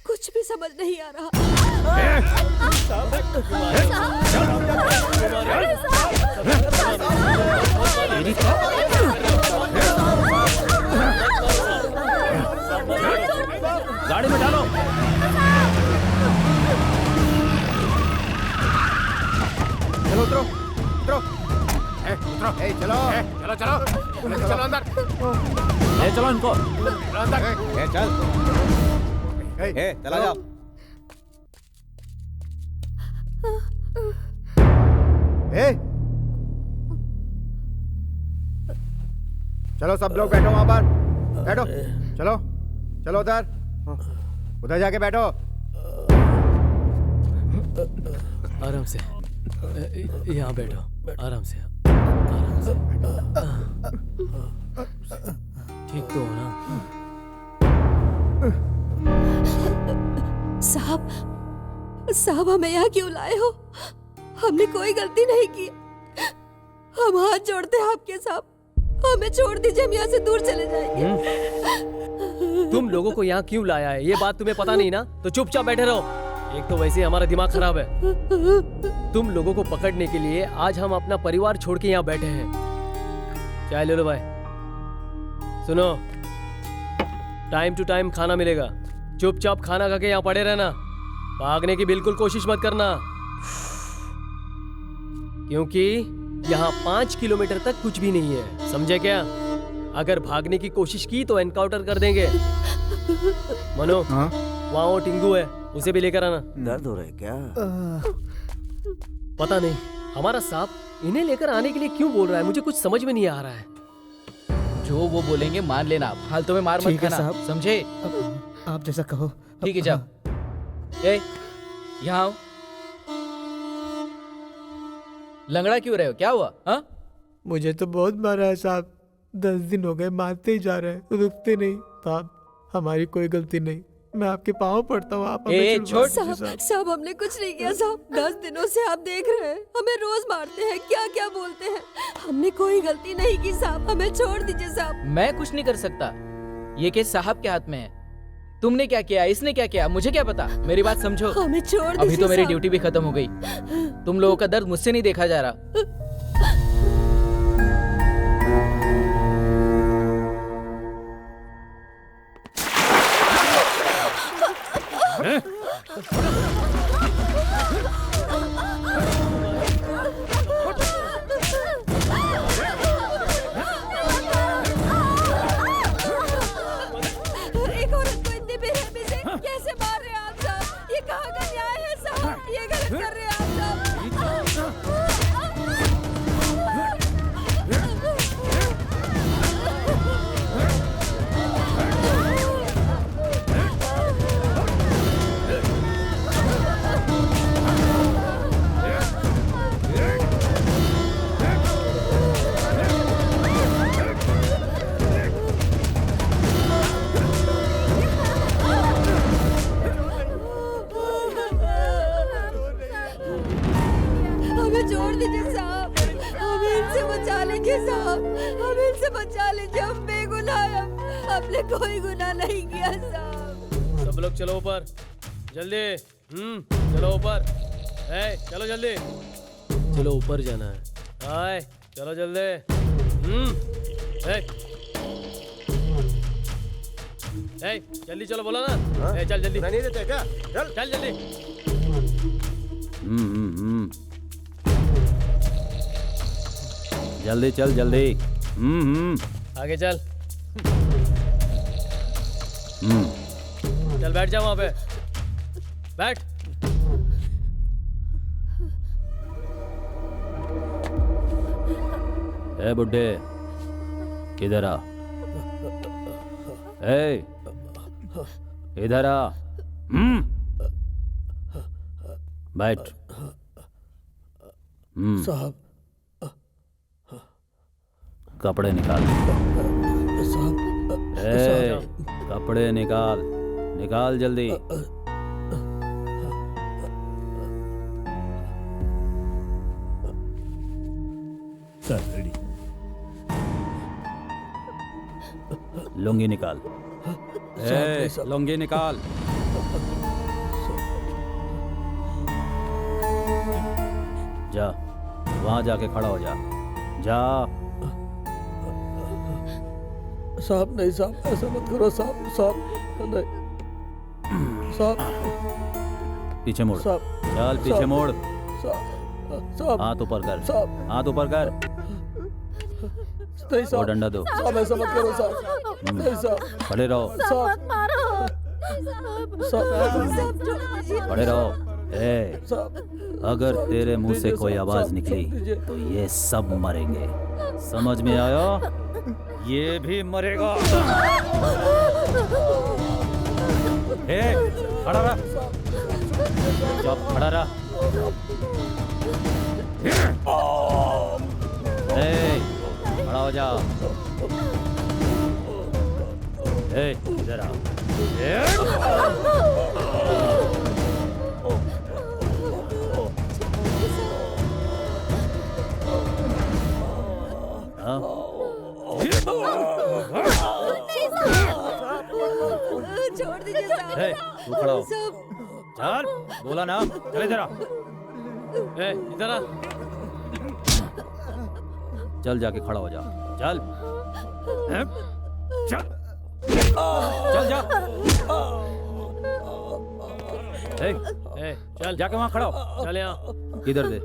कुछ भी समझ नहीं आ रहा। गाड़ी में डालो। चलो उतरो उतरो उतरो चलो चलो चलो चलो अंदर ले चलो इनको। चलो अंदर चल चला जाओ। चलो सब लोग बैठो वहां पर, बैठो। चलो चलो उधर उधर जाके बैठो। आराम से यहाँ बैठो, आराम से ठीक तो हो ना? साहब हमें यहाँ क्यों लाए हो? हमने कोई गलती नहीं की। हम हाथ जोड़ते हैं आपके साहब, हमें छोड़ दीजिए, हम यहाँ से दूर चले जाएंगे। तुम लोगों को यहाँ क्यों लाया है ये बात तुम्हें पता नहीं ना, तो चुपचाप बैठे रहो। एक तो वैसे ही हमारा दिमाग खराब है। तुम लोगों को पकड़ने के लिए आज हम अपना परिवार छोड़ के यहाँ बैठे हैं। चाय ले लो भाई। सुनो, टाइम टू टाइम खाना मिलेगा, चुपचाप खाना खा के यहाँ पड़े रहना। भागने की बिल्कुल कोशिश मत करना, क्योंकि यहाँ 5 किलोमीटर तक कुछ भी नहीं है, समझे क्या? अगर भागने की कोशिश की तो एनकाउंटर कर देंगे। मनो, वहाँ वो टिंगू है, उसे भी लेकर आना। दर्द हो रहा है क्या? पता नहीं हमारा सांप इन्हें लेकर आने के लिए क्यों बोल रहा है, मुझे कुछ समझ में नहीं आ रहा है। जो वो बोलेंगे मान लेना, फालतू में मार मत खाना, समझे? आप जैसा कहो। ठीक है जाओ। ए, यहाँ आओ। लंगड़ा क्यों रहे हो, क्या हुआ? हाँ, मुझे तो बहुत मारा है साहब, 10 दिन हो गए मारते ही जा रहे हैं, रुकते नहीं। साहब हमारी कोई गलती नहीं, मैं आपके पाँव पड़ता हूँ, आप हमें छोड़। साहब हमने कुछ नहीं किया साहब, 10 दिनों से आप देख रहे हैं, हमें रोज मारते हैं, क्या क्या बोलते हैं। हमने कोई गलती नहीं की साहब, हमें छोड़ दीजिए साहब। मैं कुछ नहीं कर सकता, ये केस साहब के हाथ में है। तुमने क्या किया, इसने क्या किया, मुझे क्या पता। मेरी बात समझो, हमें छोड़ दीजिए। अभी तो मेरी ड्यूटी भी खत्म हो गई। तुम लोगों का दर्द मुझसे नहीं देखा जा रहा। एक औरत को इतनी बेरहमी से कैसे मार रहे हैं आप साहब? ये कहाँ का न्याय है साहब? ये गलत कर रहे हैं आप साहब। हमें छोड़ दीजिए साहब, हमें इनसे बचा लीजिए साहब, हमें इनसे बचा लीजिए, हम बेगुनाह हैं, हमने कोई गुनाह नहीं किया साहब। सब लोग चलो ऊपर जल्दी। चलो ऊपर, चलो जल्दी, चलो ऊपर जाना है। आए चलो जल्दी। जल्दी चलो, बोला ना। चल जल्दी। नहीं देते क्या? चल जल्दी। जल्दी चल जल्दी। आगे चल। चल बैठ जा वहां पे, बैठ। ए बुड्ढे, इधर आ। ए, इधर आ। बैठ। साहब, कपड़े निकाल। ए, कपड़े निकाल, निकाल जल्दी। Sir ready. लुंगी निकाल। ए, साहब। लुंगी निकाल। जा, वहां जाके खड़ा हो जा। जा। साहब नहीं साहब, ऐसा मत करो साहब। साहब नहीं साहब। पीछे मुड़। साहब। चल पीछे साहब। मुड़। साहब। हाथ ऊपर कर। साहब। हाथ ऊपर कर। नहीं साहब। और डंडा दो। साहब ऐसा मत करो साहब। नहीं साहब। खड़े रहो। साहब। साहब। खड़े रहो। ए, अगर तेरे मुंह से कोई आवाज निकली तो ये सब मरेंगे। समझ में आया? ये भी मरेगा। ए, खड़ा रहा। चुप खड़ा रहा। ए, खड़ा हो जा। ए, इधर आ। छोड़ दीजिए साहब। ए, तू खड़ा हो। चल, बोला ना। चल इधर आ। ए, इधर आ। चल जाके खड़ा हो जा। चल। चल। चल जा। ए, चल जाके वहां खड़ा हो। चल यहाँ। इधर दे।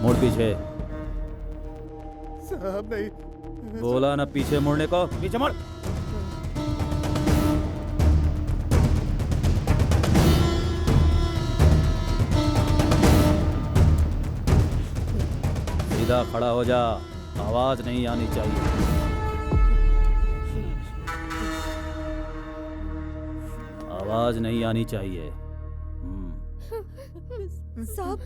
मुड़ पीछे। साहब नहीं। बोला ना पीछे मुड़ने को। पीछे मुड़। सीधा खड़ा हो जा। आवाज नहीं आनी चाहिए। आवाज नहीं आनी चाहिए। साहब।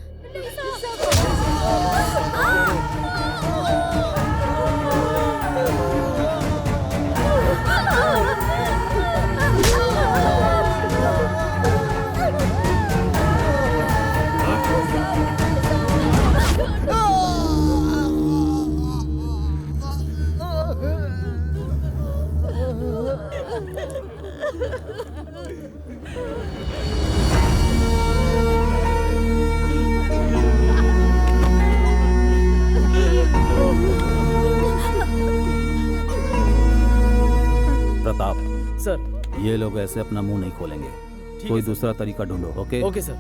प्रताप सर, ये लोग ऐसे अपना मुंह नहीं खोलेंगे। कोई दूसरा तरीका ढूंढो। ओके? Okay sir.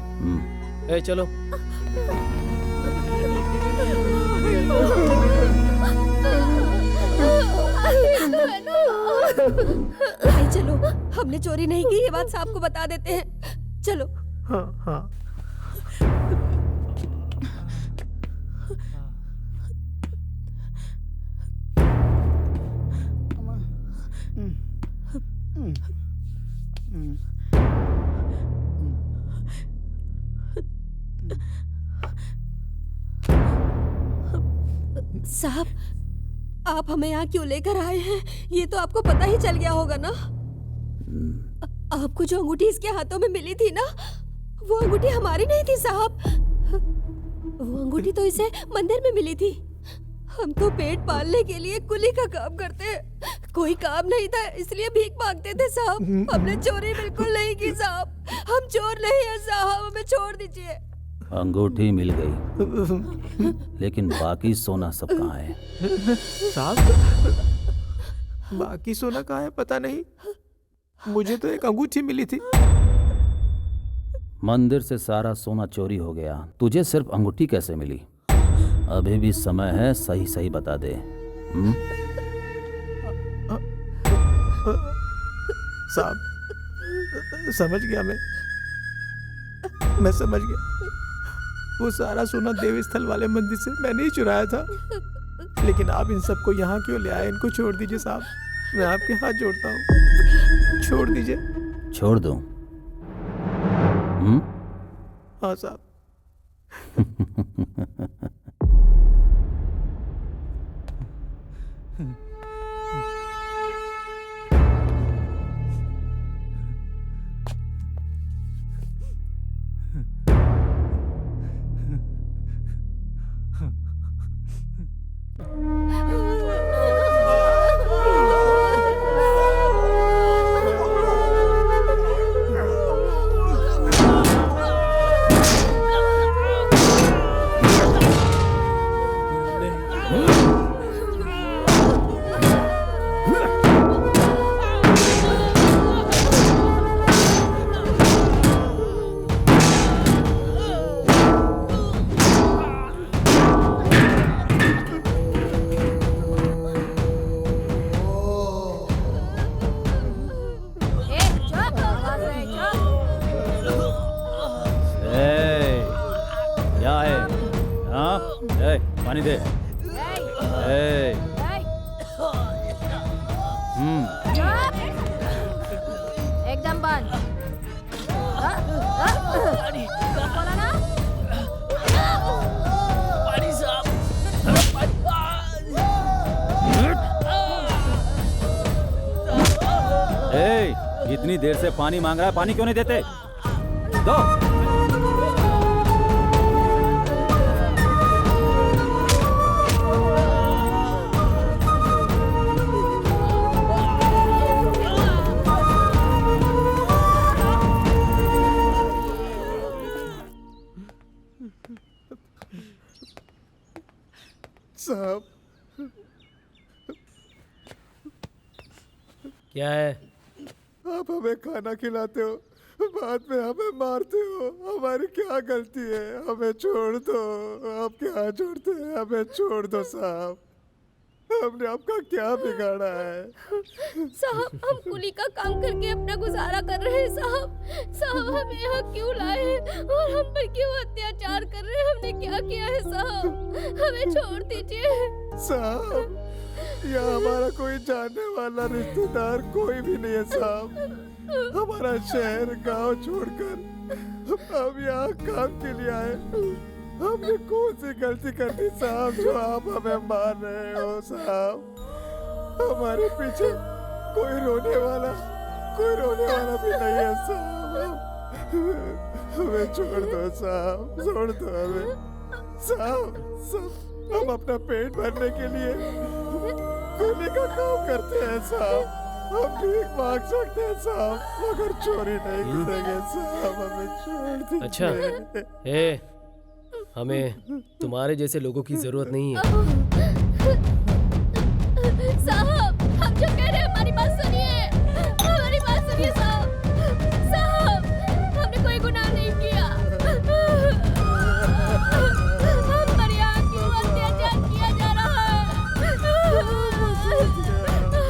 ए, चलो। भाई चलो, हमने चोरी नहीं की, ये बात साहब को बता देते हैं। चलो। हाँ हाँ। साहब, आप हमें यहाँ क्यों लेकर आए हैं? ये तो आपको पता ही चल गया होगा ना। आपको जो अंगूठी इसके हाथों में मिली थी ना, वो अंगूठी हमारी नहीं थी साहब। वो अंगूठी तो इसे मंदिर में मिली थी। हम तो पेट पालने के लिए कुली का काम करते हैं। कोई काम नहीं था इसलिए भीख मांगते थे साहब। हमने चोरी बिल्कुल नहीं की साहब। हम चोर नहीं है साहब, हमें छोड़ दीजिए। अंगूठी मिल गई, लेकिन बाकी सोना सब कहाँ है? साहब, बाकी सोना कहाँ है पता नहीं। मुझे तो एक अंगूठी मिली थी। मंदिर से सारा सोना चोरी हो गया, तुझे सिर्फ अंगूठी कैसे मिली? अभी भी समय है, सही सही बता दे। साहब, समझ गया मैं समझ गया। वो सारा सोना देवी स्थल वाले मंदिर से मैंने ही चुराया था। लेकिन आप इन सबको यहाँ क्यों ले आए? इनको छोड़ दीजिए साहब, मैं आपके हाथ जोड़ता हूँ, छोड़ दीजिए। छोड़ दूं? हाँ साहब। पानी दे। ए, एकदम बंद। बोला ना? पानी साहब। ए, इतनी देर से पानी मांग रहा है, पानी क्यों नहीं देते? दो। साहब, क्या है? आप हमें खाना खिलाते हो, बाद में हमें मारते हो। हमारी क्या गलती है? हमें छोड़ दो। आप क्या छोड़ते हैं? हमें छोड़ दो साहब। हमने आपका क्या बिगाड़ा है? साहब, हम कुली का काम करके अपना गुजारा कर रहे हैं साहब। साहब, हमें यहाँ क्यों लाए हैं और हम पर क्यों अत्याचार कर रहे हैं? हमने क्या किया है साहब? हमें छोड़ दीजिए साहब। यहाँ हमारा कोई जानने वाला रिश्तेदार कोई भी नहीं है साहब। हमारा शहर गांव छोड़कर हम यहाँ काम के लिए आए। हमने कौन सी गलती कर दी साहब जो आप हमें मार रहे हो साहब? हमारे पीछे कोई रोने वाला भी नहीं है साहब। हमें छोड़ दो साहब, छोड़ दो हमें साहब। हम अपना पेट भरने के लिए कुली का काम करते हैं साहब। हम भीख मांग सकते हैं साहब, मगर चोरी नहीं करेंगे साहब। हमें छोड़ दीजिए। अच्छा, हमें तुम्हारे जैसे लोगों की जरूरत नहीं है। साहब, हम जो कह रहे हैं हमारी बात सुनिए। हमारी बात सुनिए साहब। साहब, हमने कोई गुनाह नहीं किया। हम पर यहाँ क्यों अत्याचार किया जा रहा है?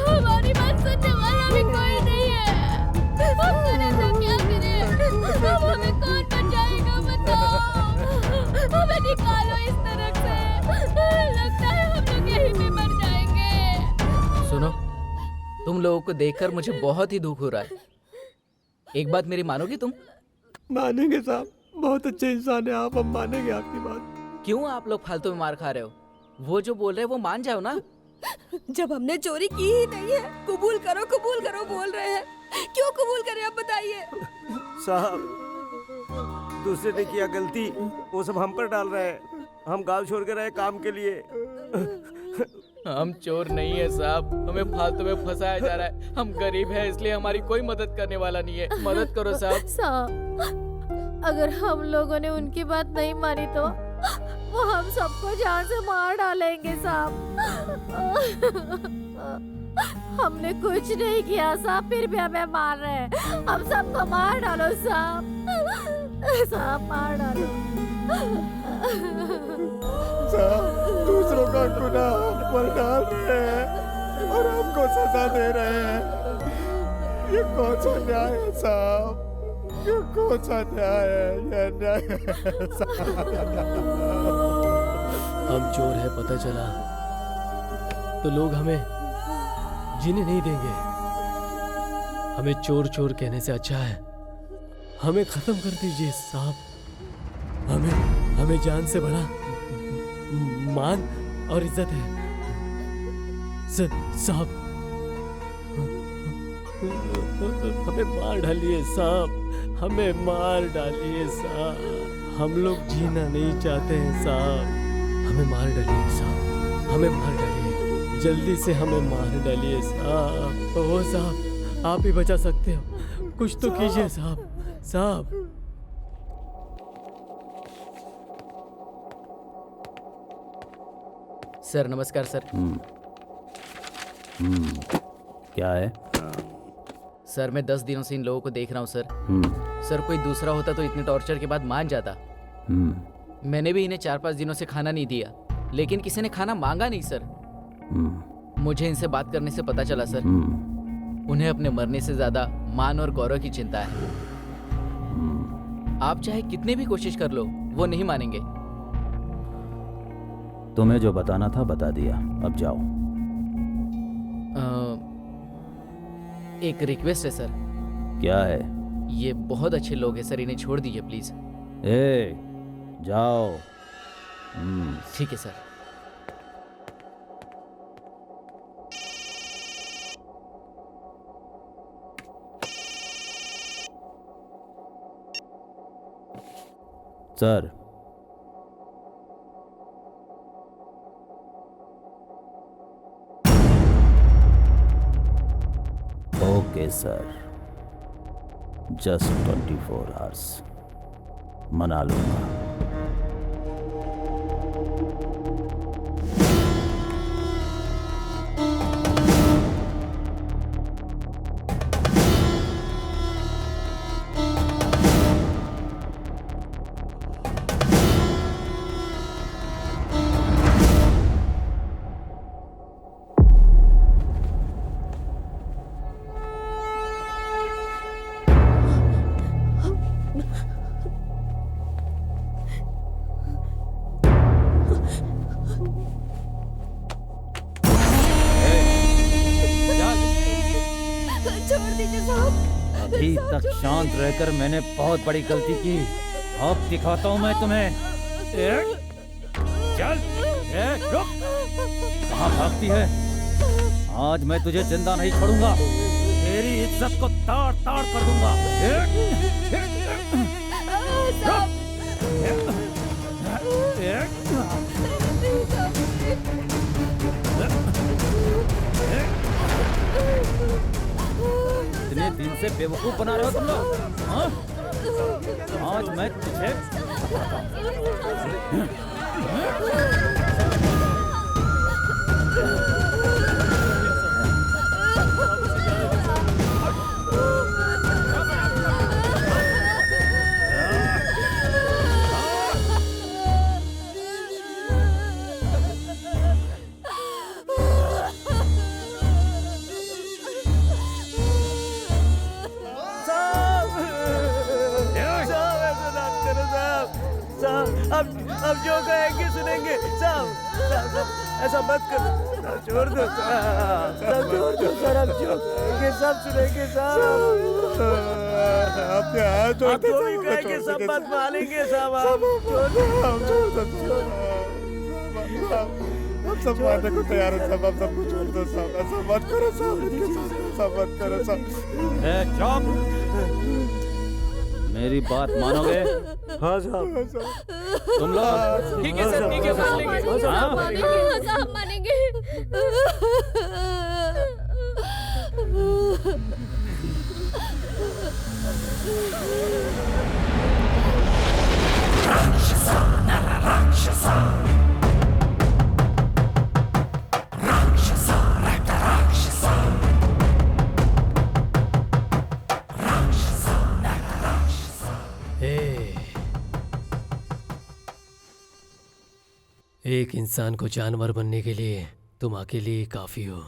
हमारी बात सुनने वाला भी कोई नहीं है। हम करें तो क्या करें? अब हमें कौन बचाएगा बताओ? हमें निकालो इस तरफ से। लगता है हम लोग यहीं पे मर जाएंगे। सुनो, तुम लोगों को देखकर मुझे बहुत ही दुख हो रहा है। एक बात मेरी मानोगी तुम? मानेंगे साहब, बहुत अच्छे इंसान है आप, हम मानेंगे आपकी बात। क्यों आप लोग फालतू में मार खा रहे हो? वो जो बोल रहे हैं वो मान जाओ ना। जब हमने चोरी की ही नहीं है, कबूल करो बोल रहे हैं। क्यों कबूल करें आप बताइए? साहब, दूसरे ने किया गलती, वो सब हम पर डाल रहे हैं। हम गांव छोड़ कर आए काम के लिए। हम चोर नहीं है साहब, हमें फालतू में फंसाया जा रहा है। हम गरीब हैं इसलिए हमारी कोई मदद करने वाला नहीं है। मदद करो साहब। साहब, अगर हम लोगों ने उनकी बात नहीं मानी तो वो हम सबको जान से मार डालेंगे साहब। हमने कुछ नहीं किया साहब, फिर भी हमें मार रहे हैं। हम सबको मार डालो साहब, मार डालो। साहब, दूसरों का गुनाह हम पर डाल रहे हैं और हमको सजा दे रहे हैं। ये कौन सा न्याय है साहब? ये कौन सा न्याय है? ये न्याय है साहब। हम चोर है पता चला तो लोग हमें जीने नहीं देंगे। हमें चोर चोर कहने से अच्छा है हमें खत्म कर दीजिए साहब। हमें जान से बड़ा मान और इज्जत है साहब। हमें मार डालिए साहब, हमें मार डालिए साहब। हम लोग जीना नहीं चाहते हैं साहब। हमें मार डालिए साहब, हमें मार डालिए, जल्दी से हमें मार डालिए साहब। ओ साहब, आप ही बचा सकते हो, कुछ तो कीजिए साहब। साहब, सर नमस्कार सर। क्या है? सर मैं 10 दिनों से इन लोगों को देख रहा हूँ सर। सर कोई दूसरा होता तो इतने टॉर्चर के बाद मान जाता। मैंने भी इन्हें 4-5 दिनों से खाना नहीं दिया, लेकिन किसी ने खाना मांगा नहीं सर। मुझे इनसे बात करने से पता चला सर, उन्हें अपने मरने से ज्यादा मान और गौरव की चिंता है। आप चाहे कितने भी कोशिश कर लो, वो नहीं मानेंगे। तुम्हें जो बताना था बता दिया, अब जाओ। एक रिक्वेस्ट है सर। क्या है? ये बहुत अच्छे लोग हैं सर, इन्हें छोड़ दीजिए प्लीज। ए, जाओ। ठीक है sir. Sir, okay sir, just 24 hours, मना लूंगा। छोड़ दीजिए साहब। अभी तक शांत रहकर मैंने बहुत बड़ी गलती की। अब दिखाता हूं मैं तुम्हें। चल, रुक। कहाँ भागती है? आज मैं तुझे जिंदा नहीं छोड़ूंगा, तेरी इज्जत को ताड़ ताड़ कर दूंगा। इतने दिन से बेवकूफ बना रहे हो तुम लोग, हाँ? आज मैं तुझे अब जो कहेंगे सुनेंगे। साहब ऐसा मत करो, छोड़ दो साहब, छोड़ दो सर, अब जो कहेंगे सब सुनेंगे साहब। आपके हाथ जो भी कहेंगे सब बात मानेंगे साहब। हम सब मारने को तैयार है साहब, आप सबको छोड़ दो साहब, ऐसा मत करो साहब, ऐसा मत करो साहब। चुप, मेरी बात मानोगे? हाँ साहब। तुम लोग? ठीक है सर, ठीक है सर, साहब मानेंगे। राक्षसा नर राक्षसा, राक्षसा रक्त राक्षसा, राक्षसा नर राक्षसा। एक इंसान को जानवर बनने के लिए तुम अकेले ही काफी हो।